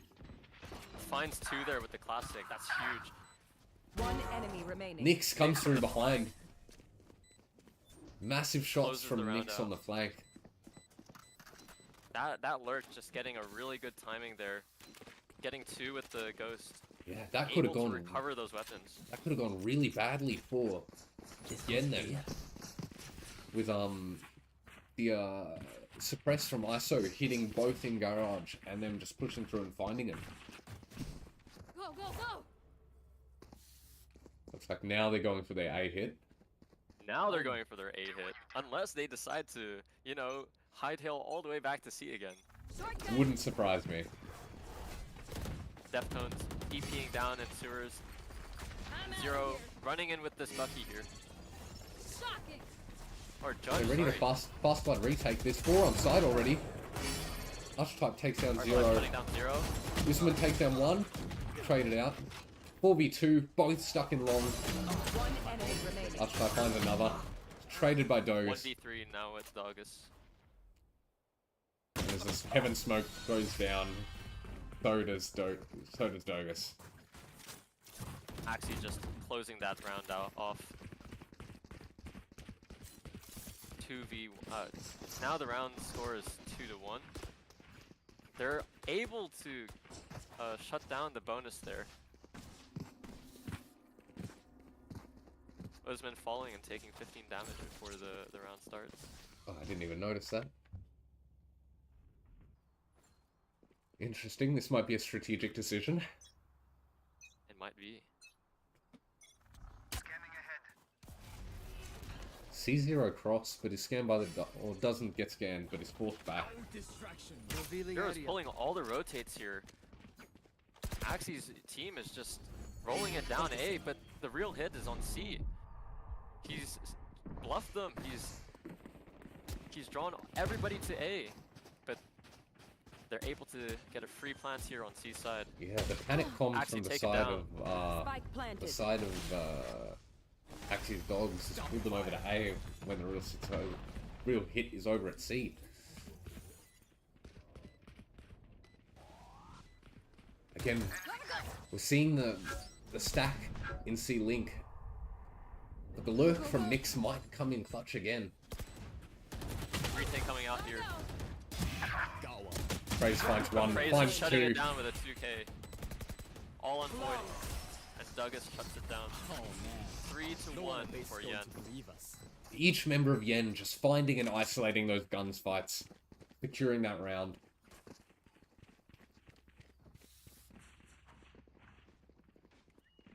S2: Finds 2 there with the classic. That's huge.
S3: One enemy remaining.
S1: Nyx comes through behind. Massive shots
S2: Closes
S1: from
S2: the round
S1: Nyx
S2: out.
S1: on the flank.
S2: That lurk just getting a really good timing there. Getting 2 with the ghost.
S1: Yeah, that could have
S2: able to
S1: gone.
S2: recover those weapons.
S1: That could have gone really badly for Yen then. With the suppress from ISO hitting both in garage and then just pushing through and finding him.
S6: Go, go, go!
S1: Looks like now they're going for their A hit.
S2: Now they're going for their A hit. Unless they decide to, you know, hightail all the way back to C again.
S6: Shortcut!
S1: Wouldn't surprise me.
S2: Deftones EPing down in sewers.
S6: I'm out
S2: Zero
S6: here.
S2: running in with this Bucky here.
S6: Shocking!
S2: Or Judge,
S1: They're ready to
S2: sorry.
S1: fast blood retake. There's 4 on side already. Archetype takes down
S2: Archetype
S1: 0.
S2: shutting down 0.
S1: Usman takes down 1. Traded out. 4v2, both stuck in long.
S3: One enemy remaining.
S1: Archetype finds another. Traded by Dogus.
S2: 1v3 now with Dogus.
S1: As this heaven smoke goes down, so does Dogus.
S2: AcZy's just closing that round off. 2v. Now the round score is 2-1. They're able to shut down the bonus there. Usman falling and taking 15 damage before the round starts.
S1: Oh, I didn't even notice that. Interesting. This might be a strategic decision.
S2: It might be.
S1: C0 cross, but is scanned by the or doesn't get scanned, but is forced back.
S4: Distraction. Revealing
S2: Zero's
S4: area.
S2: pulling all the rotates here. AcZy's team is just rolling it down A, but the real hit is on C. He's bluffed them. He's drawn everybody to A, but they're able to get a free plant here on C side.
S1: Yeah, the panic comes
S2: Actually
S1: from the
S2: take it
S1: side
S2: down.
S1: of
S3: Spike planted.
S1: the side of AcZy's dogs has pulled them over to A when the real hit is over at C. Again, we're seeing the stack in C Link. But the lurk from Nyx might come in clutch again.
S2: Retake coming out here.
S1: Praise finds 1,
S2: Praise is
S1: finds
S2: shutting
S1: 2.
S2: it down with a 2K. All on void. And Douglas shuts it down.
S4: Oh man.
S2: 3-1
S4: No one base
S2: for
S4: going
S2: Yen.
S4: to believe us.
S1: Each member of Yen just finding and isolating those guns fights, securing that round.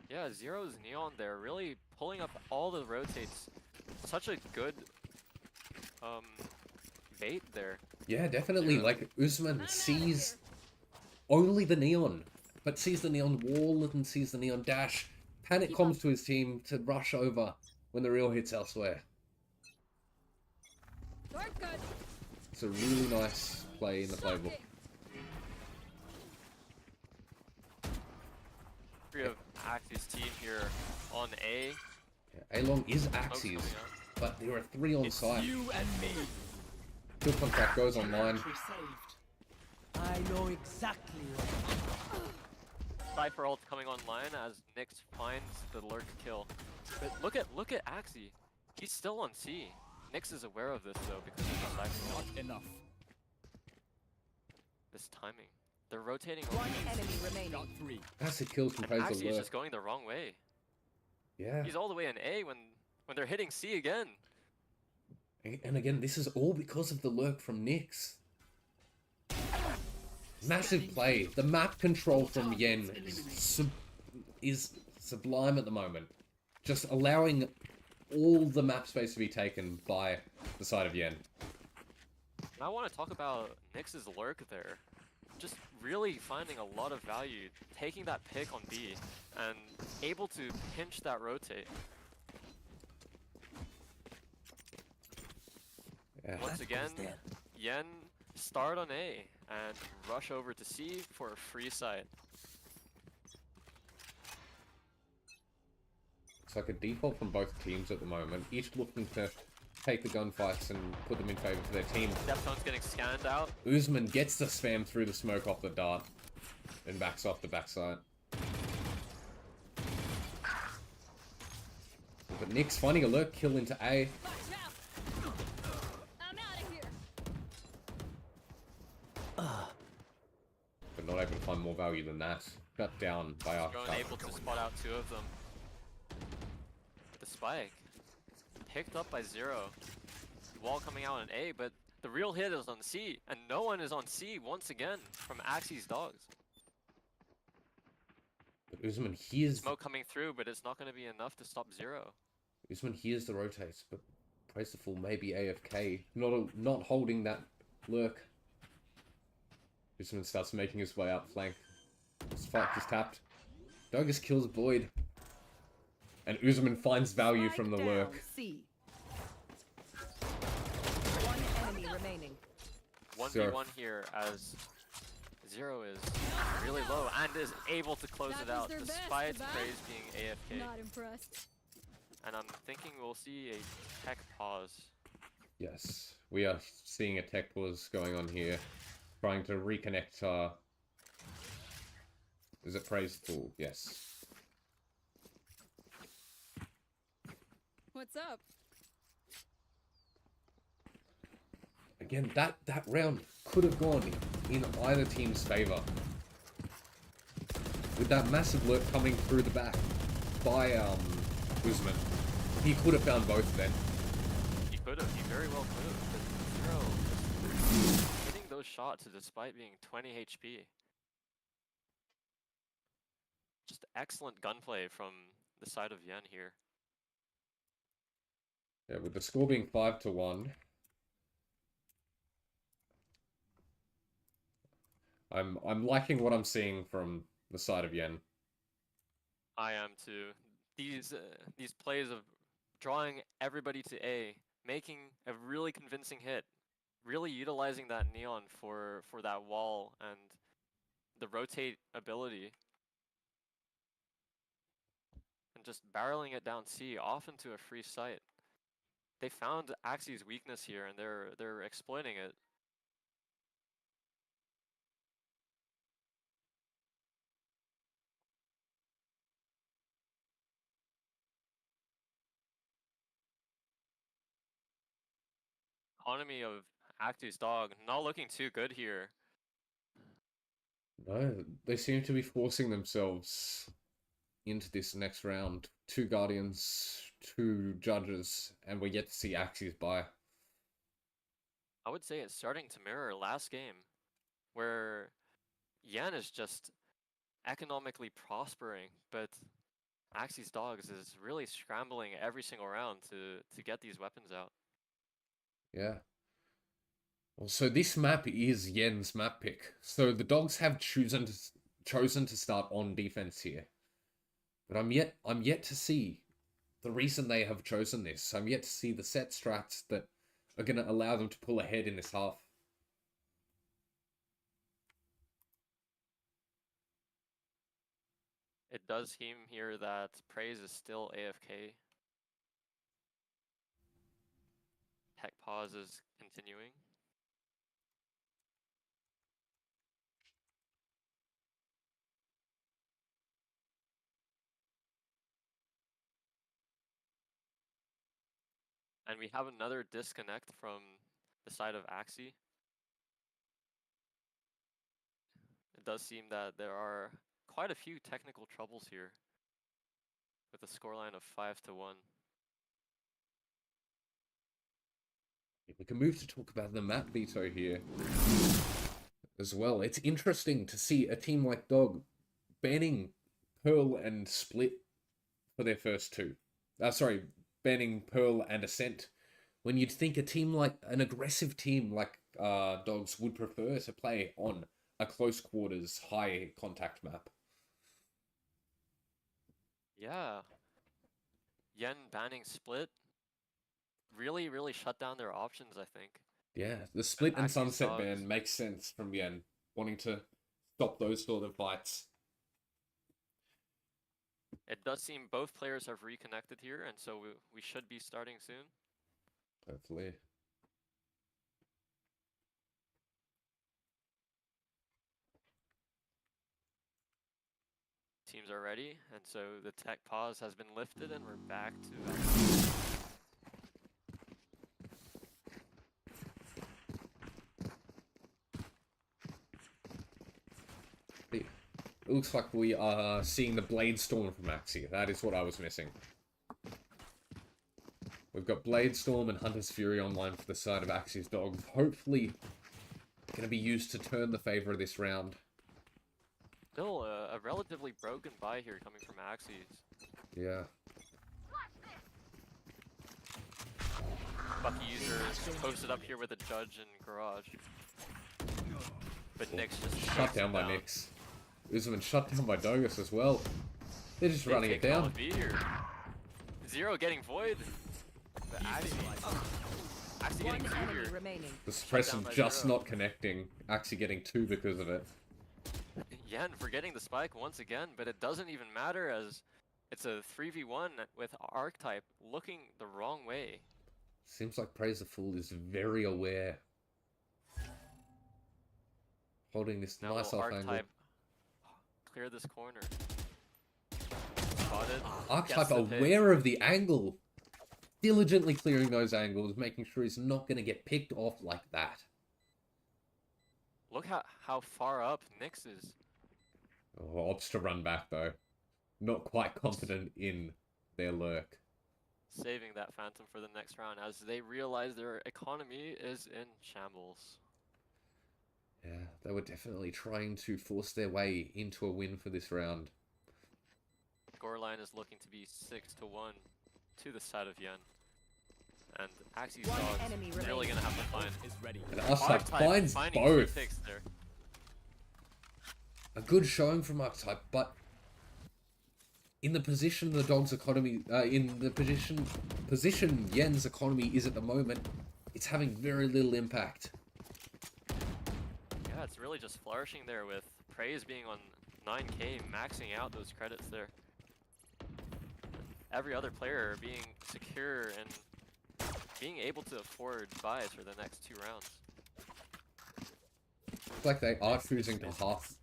S2: Yeah, Zero's Neon there, really pulling up all the rotates. Such a good bait there.
S1: Yeah, definitely.
S2: Yeah.
S1: Like, Usman sees only the neon, but sees the neon wall and sees the neon dash. Panic comes to his team to rush over when the real hit's elsewhere.
S6: Shortcut!
S1: It's a really nice play in the playbook.
S6: Shocking!
S2: We have AcZy's team here on A.
S1: Yeah, A-Long is
S2: Smoke's
S1: AcZy's,
S2: coming out.
S1: but there are 3 on
S4: It's
S1: site.
S4: you and me.
S1: Kill contract goes online.
S4: I know exactly what.
S2: Cypher ult coming online as Nyx finds the lurk kill. But look at AcZy. He's still on C. Nyx is aware of this though because of the Cypher ult.
S4: Not enough.
S2: This timing. They're rotating
S3: One
S2: over.
S3: enemy remaining.
S4: Got 3.
S1: Acid kills from
S2: And
S1: Praise
S2: AcZy
S1: the
S2: is
S1: lurk.
S2: just going the wrong way.
S1: Yeah.
S2: He's all the way in A when they're hitting C again.
S1: And again, this is all because of the lurk from Nyx. Massive play. The map control from Yen is sublime at the moment. Just allowing all the map space to be taken by the side of Yen.
S2: And I want to talk about Nyx's lurk there. Just really finding a lot of value, taking that pick on B, and able to pinch that rotate.
S1: Yeah.
S2: Once again, Yen start on A and rush over to C for a free site.
S1: It's like a default from both teams at the moment, each looking to take the gunfights and put them in favor for their team.
S2: Deftone's getting scanned out.
S1: Usman gets the spam through the smoke off the dart and backs off the backside. But Nyx finding a lurk kill into A.
S6: Watch out! I'm out of here!
S1: But not not able to find more value than that. Shut down by our
S2: Drone able to spot out 2 of them. The spike. Picked up by 0. Wall coming out on A, but the real hit is on C, and no one is on C once again from AcZy's dogs.
S1: But Usman hears
S2: Smoke coming through, but it's not going to be enough to stop 0.
S1: Usman hears the rotates, but Praise the Fool may be AFK. Not holding that lurk. Usman starts making his way up flank. Spike is tapped. Dogus kills Void. And Usman finds value from the
S3: Spike down,
S1: lurk.
S3: C. One enemy remaining.
S2: 1v1 here as 0 is really low and is able to close
S6: That
S2: it
S6: was
S2: out
S6: their best,
S2: despite
S6: Goodbye.
S2: Praise being AFK.
S6: Not impressed.
S2: And I'm thinking we'll see a tech pause.
S1: Yes, we are seeing a tech pause going on here. Trying to reconnect, is it Praise the Fool? Yes.
S6: What's up?
S1: Again, that round could have gone in either team's favor. With that massive lurk coming through the back by Usman. He could have found both then.
S2: He could have, he very well could have. But 0 just hitting those shots despite being 20 HP. Just excellent gunplay from the side of Yen here.
S1: Yeah, with the score being 5-1. I'm liking what I'm seeing from the side of Yen.
S2: I am too. These plays of drawing everybody to A, making a really convincing hit, really utilizing that neon for that wall and the rotate ability, and just barreling it down C off into a free site. They found AcZy's weakness here and they're exploiting it. Economy of AcZy's dog not looking too good here.
S1: No, they seem to be forcing themselves into this next round. 2 Guardians, 2 Judges, and we're yet to see AcZy's buy.
S2: I would say it's starting to mirror last game, where Yan is just economically prospering, but AcZy's dogs is really scrambling every single round to get these weapons out.
S1: Yeah. Well, so this map is Yen's map pick. So the dogs have chosen to start on defense here. But I'm yet to see the reason they have chosen this. I'm yet to see the set strats that are going to allow them to pull ahead in this half.
S2: It does seem here that Praise is still AFK. Tech pause is continuing. And we have another disconnect from the side of AcZy. It does seem that there are quite a few technical troubles here with a scoreline of 5-1.
S1: We can move to talk about the map veto here as well. It's interesting to see a team like Dog banning Pearl and Split for their first 2. Banning Pearl and Ascent. When you'd think a team like, an aggressive team like Dogs would prefer to play on a close quarters, high contact map.
S2: Yeah. Yen banning Split really shut down their options, I think.
S1: Yeah, the Split and
S2: AcZy's
S1: Sunset
S2: dogs.
S1: ban makes sense from Yen, wanting to stop those sort of fights.
S2: It does seem both players have reconnected here, and so we should be starting soon.
S1: Hopefully.
S2: Teams are ready, and so the tech pause has been lifted, and we're back to...
S1: It looks like we are seeing the Blade Storm from AcZy. That is what I was missing. We've got Blade Storm and Hunter's Fury online for the side of AcZy's Dogs. Hopefully, going to be used to turn the favor of this round.
S2: Still a relatively broken buy here coming from AcZy's.
S1: Yeah.
S2: Bucky user posted up here with a judge and garage. But Nyx just
S1: Shut down by Nyx. Usman shut down by Dogus as well. They're just running it down.
S2: Zero getting void. But AcZy
S3: One
S2: getting two
S3: enemy
S2: here.
S3: remaining.
S1: The suppressor just not connecting. Actually getting 2 because of it.
S2: Yen for getting the spike once again, but it doesn't even matter as it's a 3v1 with Archetype looking the wrong way.
S1: Seems like Praise the Fool is very aware. Holding this
S2: Now
S1: nice
S2: will
S1: off angle.
S2: Archetype clear this corner. Spotted.
S1: Archetype
S2: Gets the pick.
S1: aware of the angle. Diligently clearing those angles, making sure he's not going to get picked off like that.
S2: Look how far up Nyx is.
S1: Oh, opts to run back though. Not quite confident in their lurk.
S2: Saving that Phantom for the next round as they realize their economy is in shambles.
S1: Yeah, they were definitely trying to force their way into a win for this round.
S2: Scoreline is looking to be 6-1 to the side of Yen. And AcZy's
S3: One
S2: Dogs
S3: enemy
S2: really
S3: remaining.
S2: gonna have to find
S4: Is ready.
S1: And Archetype
S2: Archetype
S1: finds
S2: finding 2
S1: both.
S2: picks there.
S1: A good showing from Archetype, but in the position the Dog's economy, in the position Yen's economy is at the moment, it's having very little impact.
S2: Yeah, it's really just flourishing there with Praise being on 9k, maxing out those credits there. Every other player being secure and being able to afford buys for the next 2 rounds.
S1: It's like they are choosing to half.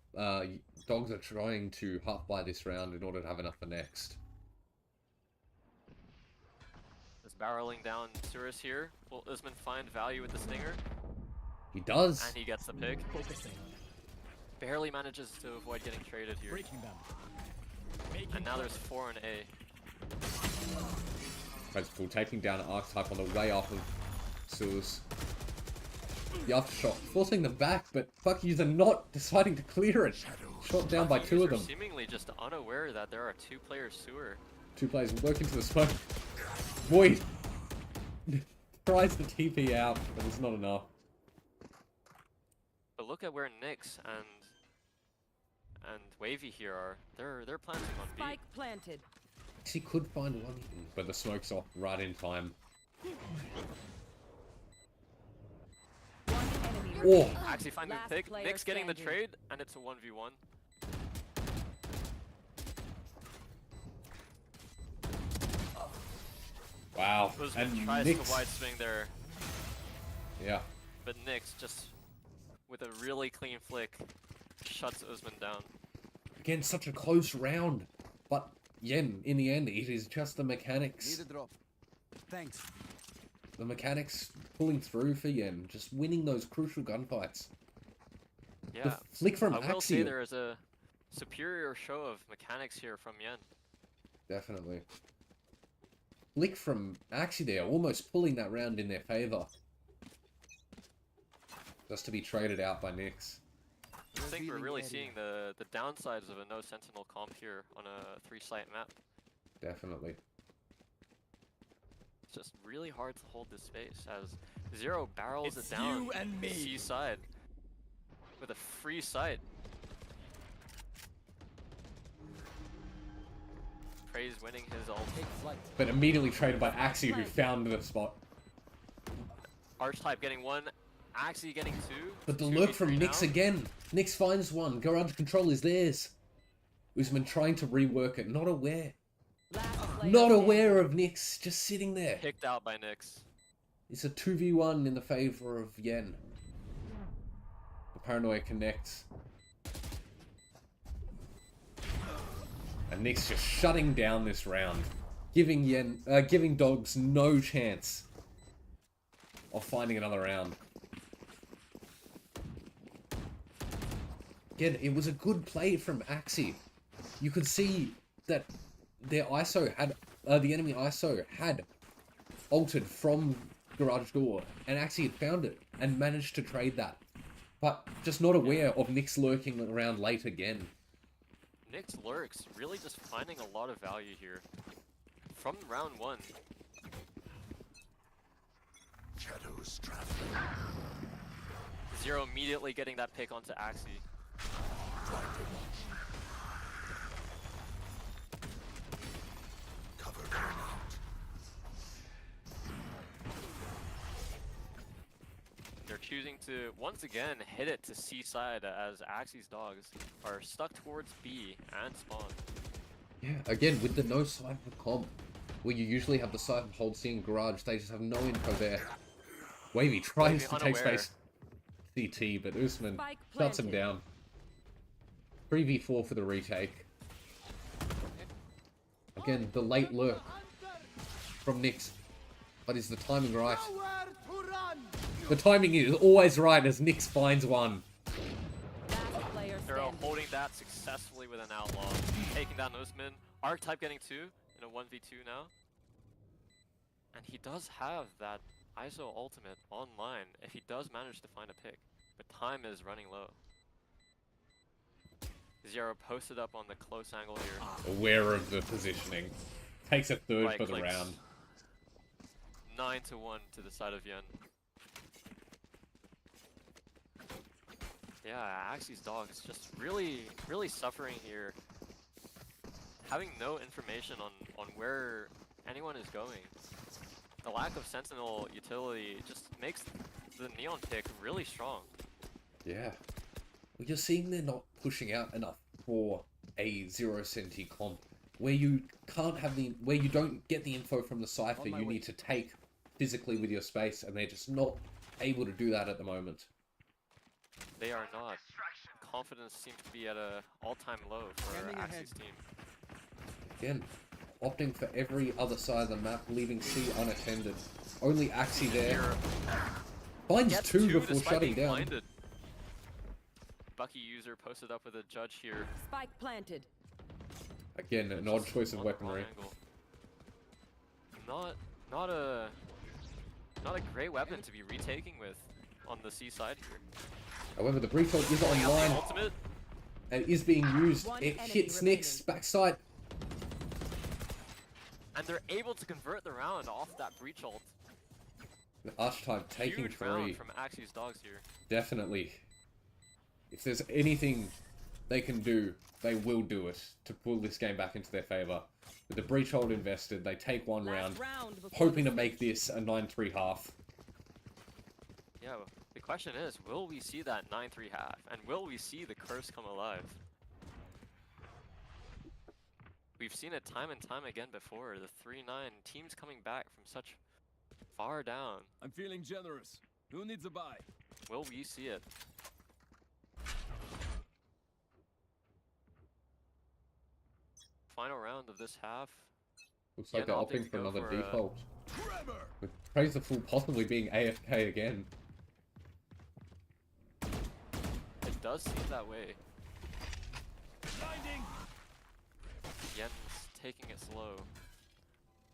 S1: Dogs are trying to half buy this round in order to have enough for next.
S2: Just barreling down Surus here. Will Usman find value with the Stinger?
S1: He does.
S2: And he gets the pick.
S4: Focusing.
S2: Barely manages to avoid getting traded here.
S4: Breaking them.
S2: And now there's 4 in A.
S1: Principal taking down Archetype on the way off of Suez. The aftershock forcing them back, but Bucky's are not deciding to clear it. Shot down by 2 of them.
S2: Seemingly just unaware that there are 2 players sewer.
S1: 2 players work into the smoke. Void tries to TP out, but it's not enough.
S2: But look at where Nyx and Wavy here are. They're planting on B.
S3: Spike planted.
S1: He could find one, but the smoke's off right in time.
S3: One enemy
S1: Oh,
S3: remaining.
S2: Actually finding
S3: Last
S2: the pick.
S3: player
S2: Nyx getting the
S3: standing.
S2: trade, and it's a 1v1.
S1: wow.
S2: Usman
S1: And
S2: tries to
S1: Nyx,
S2: wide swing there,
S1: yeah.
S2: but Nyx just with a really clean flick shuts Usman down.
S1: Again, such a close round, but Yen, in the end, it is just the mechanics.
S4: Need a drop. Thanks.
S1: The mechanics pulling through for Yen, just winning those crucial gunfights.
S2: Yeah,
S1: The flick from
S2: I will say
S1: AcZy.
S2: there is a superior show of mechanics here from Yen.
S1: Definitely. Flick from AcZy there, almost pulling that round in their favor. Just to be traded out by Nyx.
S2: I think we're
S4: Revealing
S2: really
S4: area.
S2: seeing the downsides of a no sentinel comp here on a 3-site map.
S1: Definitely.
S2: It's just really hard to hold this space as Zero barrels
S4: It's
S2: it down
S4: you and me.
S2: C side with a free sight. Praise winning his ult.
S4: Take flight.
S1: But immediately traded by AcZy, who found the spot.
S2: Archetype getting 1, AcZy getting 2.
S1: But the
S2: 2v3
S1: lurk from
S2: now.
S1: Nyx again. Nyx finds one. Garage control is theirs. Usman trying to rework it, not aware.
S3: Last player
S1: Not
S3: standing.
S1: aware of Nyx, just sitting there.
S2: Picked out by Nyx.
S1: It's a 2v1 in the favor of Yen. The paranoia connects. And Nyx just shutting down this round. Giving Dogs no chance of finding another round. Again, it was a good play from AcZy. You could see that their ISO had, the enemy ISO had altered from garage door, and AcZy had found it and managed to trade that. But just not aware of Nick's lurking around late again.
S2: Nick's lurks really just finding a lot of value here. From round 1.
S8: Shadows traveling.
S2: Zero immediately getting that pick onto AcZy.
S8: Cover going out.
S2: They're choosing to, once again, hit it to C side as AcZy's dogs are stuck towards B and spawn.
S1: Yeah, again, with the no cypher comp, where you usually have the cypher hold C in garage, they just have no info there. Wavy tries to take
S2: unaware.
S1: space CT, but Usman
S3: Spike
S1: shuts him
S3: planted.
S1: down. 3v4 for the retake. Again, the late lurk from Nyx. But is the timing right? The timing is always right as Nyx finds one.
S3: Last player
S2: They're
S3: standing.
S2: holding that successfully with an outlaw. Taking down Usman. Archetype getting 2 in a 1v2 now. And he does have that ISO ultimate online if he does manage to find a pick. But time is running low. Zero posted up on the close angle here.
S1: Aware of the positioning. Takes a third
S2: Right
S1: for the
S2: clicks.
S1: round.
S2: 9-1 to the side of Yen. Yeah, AcZy's dog is just really suffering here. Having no information on where anyone is going. The lack of Sentinel utility just makes the Neon pick really strong.
S1: Yeah. Well, you're seeing they're not pushing out enough for a 0 centi comp. Where you can't have the, where you don't get the info from the cipher, you need to take physically with your space, and they're just not able to do that at the moment.
S2: They are not. Confidence seems to be at a all-time low for
S4: Scanning ahead.
S2: AcZy's team.
S1: Again, opting for every other side of the map, leaving C unattended. Only AcZy there.
S2: Here,
S1: Finds
S2: gets
S1: 2
S2: two
S1: before
S2: despite
S1: shutting
S2: being
S1: down.
S2: blinded. Bucky user posted up with a judge here.
S3: Spike planted.
S1: Again, an odd choice of
S2: On the wrong
S1: weaponry.
S2: angle. Not a great weapon to be retaking with on the C side here.
S1: However, the breach ult is
S2: Pulling out the
S1: online
S2: ultimate.
S1: and is being used.
S3: One
S1: It
S3: enemy
S1: hits
S3: remaining.
S1: Nyx backside.
S2: And they're able to convert the round off that breach ult.
S1: The Archetype taking
S2: Huge
S1: 3.
S2: round from AcZy's dogs here.
S1: Definitely. If there's anything they can do, they will do it to pull this game back into their favor. With the breach hold invested, they take one round,
S3: Last round before
S1: hoping
S3: the
S1: to make this a 9-3 half.
S2: Yeah, the question is, will we see that 9-3 half? And will we see the curse come alive? We've seen it time and time again before, the 3-9 teams coming back from such far down.
S4: I'm feeling generous. Who needs a buy?
S2: Will we see it? Final round of this half.
S1: Looks like
S2: Yeah,
S1: they're
S2: no,
S1: opting
S2: opting
S1: for
S2: to go
S1: another
S2: for a-
S1: default.
S4: Trevor!
S1: With Praise the Fool possibly being AFK again.
S2: It does seem that way.
S4: Blinding!
S2: Yen's taking it slow.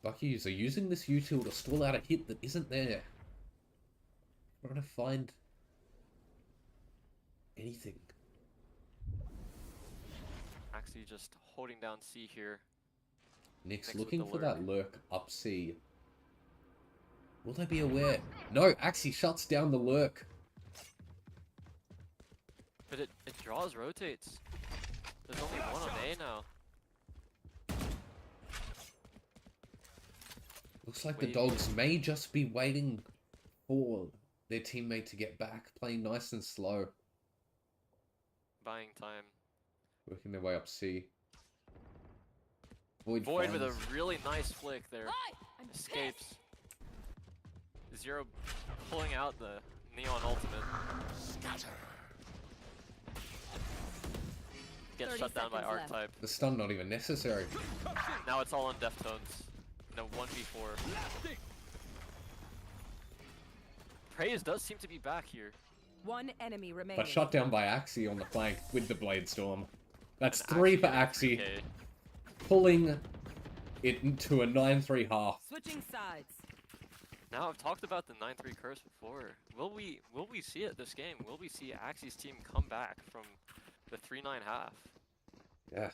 S1: Buckies are using this util to stall out a hit that isn't there. Trying to find anything.
S2: AcZy just holding down C here.
S1: Nyx
S2: with
S1: looking
S2: the
S1: for
S2: lurk.
S1: that lurk up C. Will they be aware? No, AcZy shuts down the lurk.
S2: But it draws rotates. There's only one on A now.
S1: Looks like the
S2: Wait.
S1: dogs may just be waiting for their teammate to get back, playing nice and slow,
S2: Buying time.
S1: working their way up C. Void
S2: Void with a
S1: finds-
S2: really nice flick there.
S6: Hi! I'm
S2: Escapes. Zero pulling out the Neon ultimate. Gets
S3: 30
S2: shut down by
S3: seconds left.
S2: Archetype.
S1: The stun not even necessary.
S2: Now it's all on Deftones. No 1v4. Praise does seem to be back here.
S3: One enemy remaining.
S1: But shot down by AcZy on the flank with the Blade Storm. That's
S2: And
S1: 3 for
S2: Axie
S1: AcZy,
S2: got a 3K.
S1: pulling it into a 9-3 half.
S3: Switching sides.
S2: Now I've talked about the 9-3 curse before. Will we see it this game? Will we see AcZy's team come back from the 3-9 half?
S1: Yeah.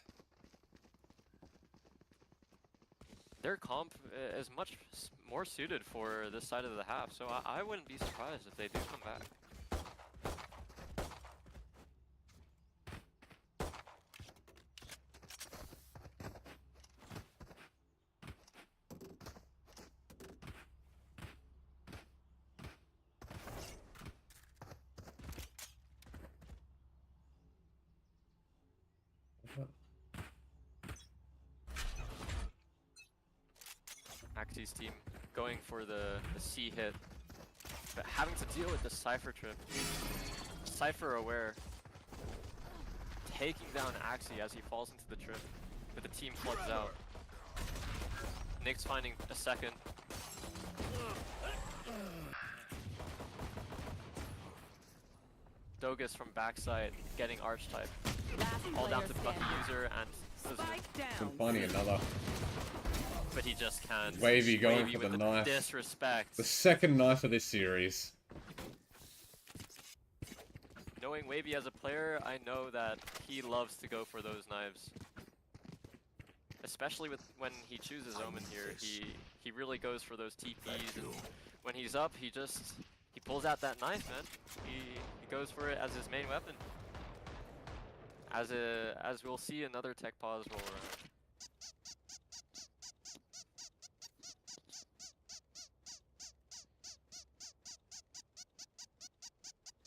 S2: Their comp is much more suited for this side of the half, so I wouldn't be surprised if they do come back. AcZy's team going for the C hit, but having to deal with the Cypher trip. Cypher aware, taking down AcZy as he falls into the trip, but the team floods out. Nick's finding a second. Dogus from backside getting archetype.
S3: Last
S2: All down
S3: player
S2: to Bucky
S3: standing.
S2: user and Slizzle.
S3: Spike
S1: Been
S3: down.
S1: finding another.
S2: But he just can't.
S1: Wavy going
S2: Wavy
S1: for
S2: with
S1: the knife.
S2: disrespect.
S1: The second knife of this series.
S2: Knowing Wavy as a player, I know that he loves to go for those knives. Especially with when he chooses Omen here, he really goes for those TPs. And when he's up, he pulls out that knife, man. He goes for it as his main weapon. As we'll see another tech pause roll around.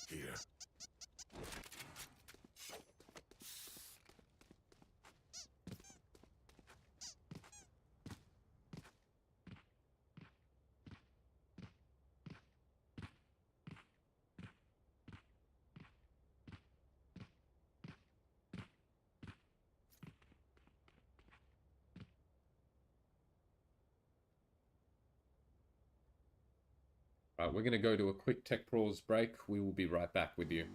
S8: Here.
S1: Right, we're going to go to a quick tech pause break. We will be right back with you.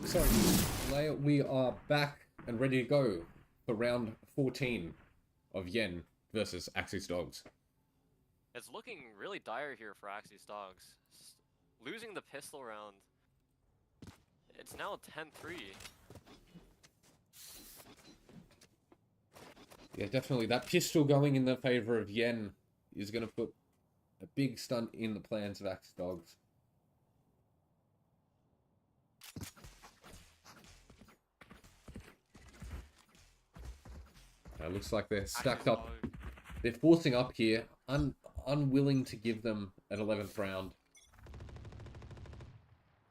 S1: So, Leia, we are back and ready to go for round 14 of Yen versus AcZy's Dogs.
S2: It's looking really dire here for AcZy's Dogs. Losing the pistol round. It's now 10-3.
S1: Yeah, definitely. That pistol going in the favor of Yen is going to put a big stunt in the plans of AcZy's Dogs. Looks like they're stacked up. They're forcing up here, unwilling to give them an 11th round.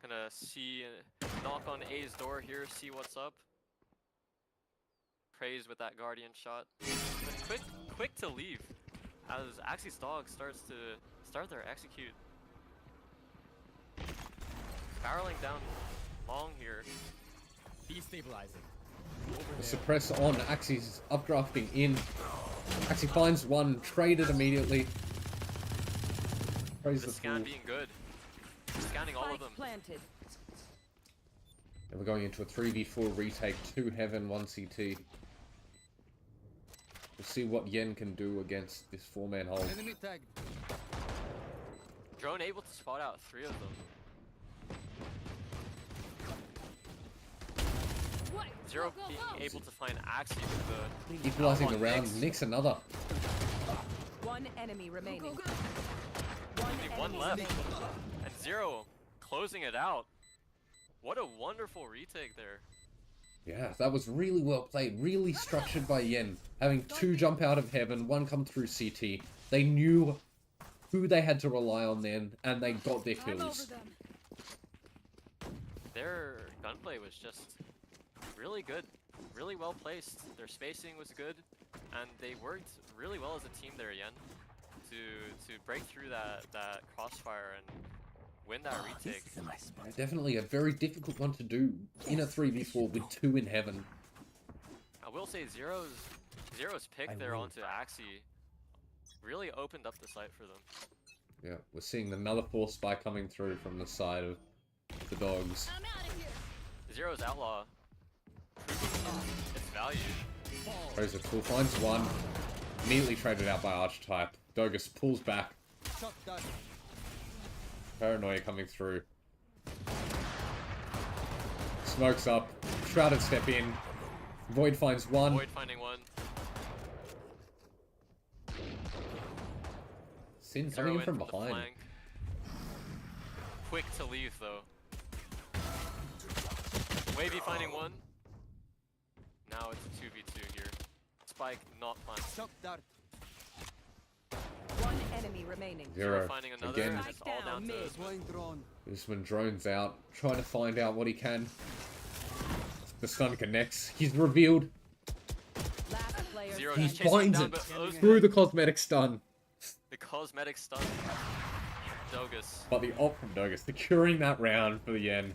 S2: Gonna see, knock on A's door here, see what's up. Praise with that Guardian shot. But quick to leave, as AcZy's Dog start their execute. Barreling down long here.
S4: Destabilizing.
S1: The suppress on. AcZy's updrafting in. AcZy finds one, traded immediately. Praise
S2: The
S1: the
S2: scan
S1: fool.
S2: being good. Scanning all of
S3: Spike
S2: them.
S3: planted.
S1: And we're going into a 3v4 retake. 2 Heaven, 1 CT. We'll see what Yen can do against this 4-man hold.
S4: Enemy tagged.
S2: Drone able to spot out 3 of them.
S6: What?
S2: Zero
S6: Go, go,
S2: being
S6: go.
S2: able to find AcZy with the
S1: Equalizing
S2: on
S1: the round.
S2: Nyx.
S1: Nicks another.
S3: One enemy remaining.
S6: Go, go.
S3: One
S2: Only one
S3: enemy
S2: left.
S3: remaining.
S2: And Zero closing it out. What a wonderful retake there.
S1: Yeah, that was really well played. Really structured by Yen. Having 2 jump out of Heaven, 1 come through CT. They knew who they had to rely on then, and they got their
S6: I'm over
S1: kills.
S6: them.
S2: Their gunplay was just really good. Really well placed. Their spacing was good. And they worked really well as a team there, Yen. To break through that crossfire and win that retake.
S1: Definitely a very difficult one to do in a 3v4 with 2 in Heaven.
S2: I will say Zero's pick there onto AcZy really opened up the sight for them.
S1: Yeah, we're seeing another force spy coming through from the side of the dogs.
S6: I'm out of here.
S2: Zero's outlaw proving its value.
S1: Razor Tool finds 1. Immediately traded out by Archetype. Dogus pulls back.
S4: Shot that.
S1: Paranoia coming through. Smokes up. Shrouded step in. Void finds 1.
S2: Void finding 1.
S1: Sin
S2: Zero
S1: coming in from
S2: the
S1: behind.
S2: flank. Quick to leave though. Wavy finding 1. Now it's a 2v2 here. Spike not planted.
S4: Shot that.
S3: One enemy remaining.
S1: Zero.
S2: Finding another,
S1: Again.
S2: and it's all down to
S3: Mid.
S4: Deploying drone.
S1: Usman drones out. Trying to find out what he can. The stun connects. He's revealed.
S3: Last player.
S2: Zero
S1: He
S2: just chasing
S1: finds
S2: down,
S1: it
S2: but O's
S1: through the cosmetic stun.
S2: the cosmetic stun. Dogus,
S1: But the op from Dogus securing that round for the end.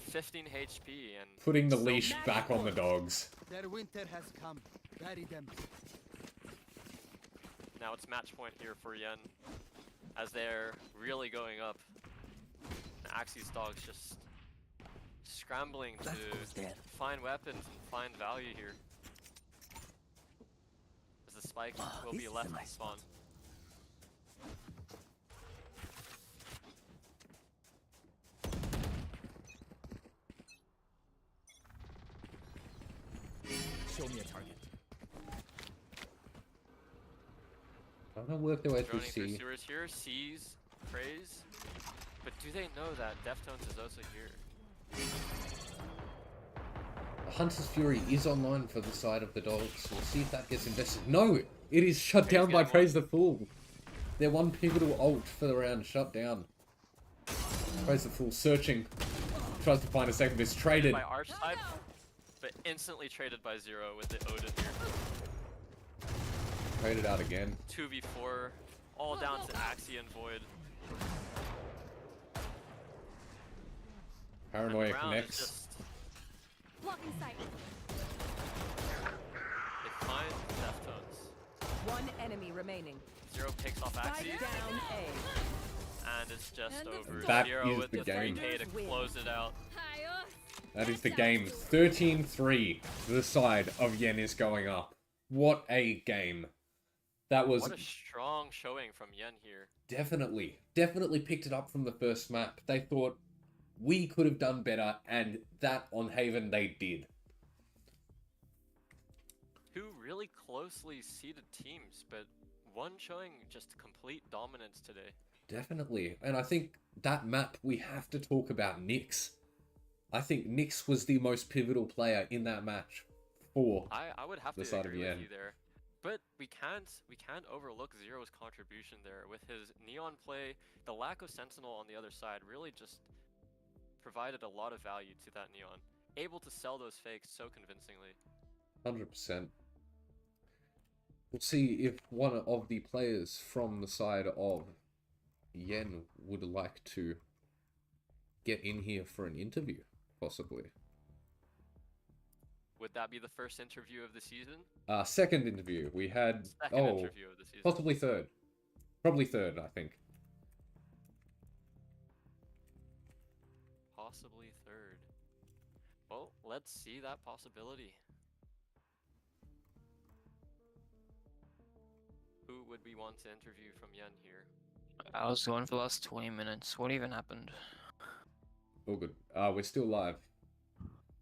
S2: 15 HP and
S1: Putting the
S2: so
S1: leash back on the dogs.
S4: Their winter has come. Bury them.
S2: now it's match point here for Yen as they're really going up. And AcZy's dogs just scrambling to find weapons and find value here. As the spike will be left on spawn.
S4: Show me a target.
S1: Trying to work their way through
S2: Droning through
S1: C.
S2: sewers here, sees, prays. But do they know that Deftones is also here?
S1: Hunter's Fury is online for the side of the dogs. We'll see if that gets invested. No! It is shut down by
S2: getting
S1: Praise the Fool. Their one pivotal ult for the round shut down. Praise the Fool searching. Tries to find a second. It's traded.
S2: By Archetype, but instantly traded by Zero with the Odin here.
S1: Traded out again.
S2: 2v4, all down to AcZy and Void.
S1: Paranoia
S2: And the round is
S1: connects.
S2: just-
S6: Blocking sight.
S2: They find Deftones.
S3: One enemy remaining.
S2: Zero picks off
S3: Spike
S2: AcZy,
S3: down A.
S2: and it's just
S6: And the
S2: over.
S1: That
S2: Zero
S1: is
S2: with
S1: the
S2: the
S1: game.
S2: 3K to close it out.
S6: Hi,
S1: That is the game. 13-3. The side of Yen is going up. What a game. That was
S2: What a strong showing from Yen here.
S1: definitely picked it up from the first map. They thought we could have done better, and that on Haven they did.
S2: Two really closely seeded teams, but one showing just complete dominance today.
S1: Definitely. And I think that map, we have to talk about Nyx. I think Nyx was the most pivotal player in that match for
S2: I would have
S1: The
S2: to
S1: side of
S2: agree with
S1: Yen.
S2: you there. But we can't overlook Zero's contribution there with his neon play. The lack of Sentinel on the other side really just provided a lot of value to that neon. Able to sell those fakes so convincingly.
S1: 100%. We'll see if one of the players from the side of Yen would like to get in here for an interview, possibly.
S2: Would that be the first interview of the season?
S1: Second interview. We had...
S2: Second interview of the season.
S1: Possibly third. Probably third, I think.
S2: Possibly third. Well, let's see that possibility. Who would we want to interview from Yen here?
S9: I was going for the last 20 minutes. What even happened?
S1: All good. We're still live.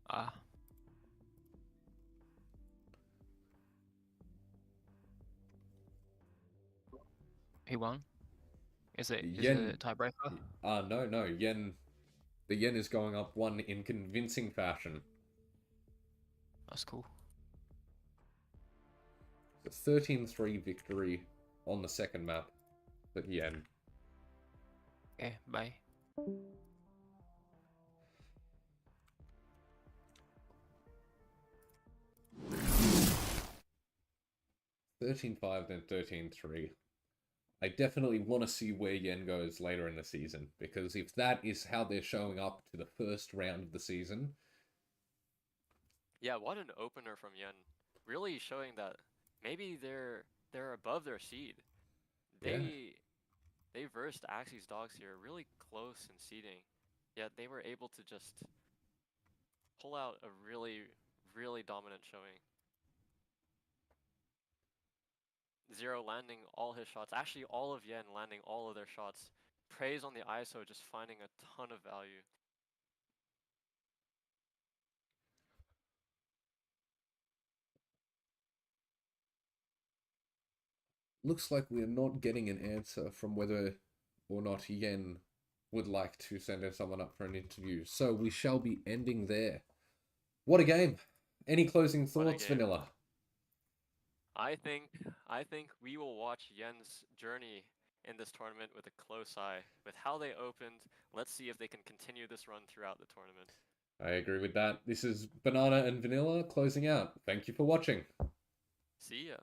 S9: Ah. He won? Is it a tiebreaker?
S1: No. Yen... The Yen is going up 1 in convincing fashion.
S9: That's cool.
S1: It's a 13-3 victory on the second map. But Yen.
S9: Okay, bye.
S1: 13-5, then 13-3. I definitely want to see where Yen goes later in the season, because if that is how they're showing up to the first round of the season...
S2: Yeah, what an opener from Yen. Really showing that maybe they're above their seed. They versed AcZy's dogs here really close in seeding, yet they were able to just pull out a really, really dominant showing. Zero landing all his shots. Actually, all of Yen landing all of their shots. Praise on the ISO, just finding a ton of value.
S1: Looks like we're not getting an answer from whether or not Yen would like to send someone up for an interview. So we shall be ending there. What a game. Any closing thoughts, Vanilla?
S2: I think we will watch Yen's journey in this tournament with a close eye. With how they opened, let's see if they can continue this run throughout the tournament.
S1: I agree with that. This is Banana and Vanilla closing out. Thank you for watching.
S2: See ya.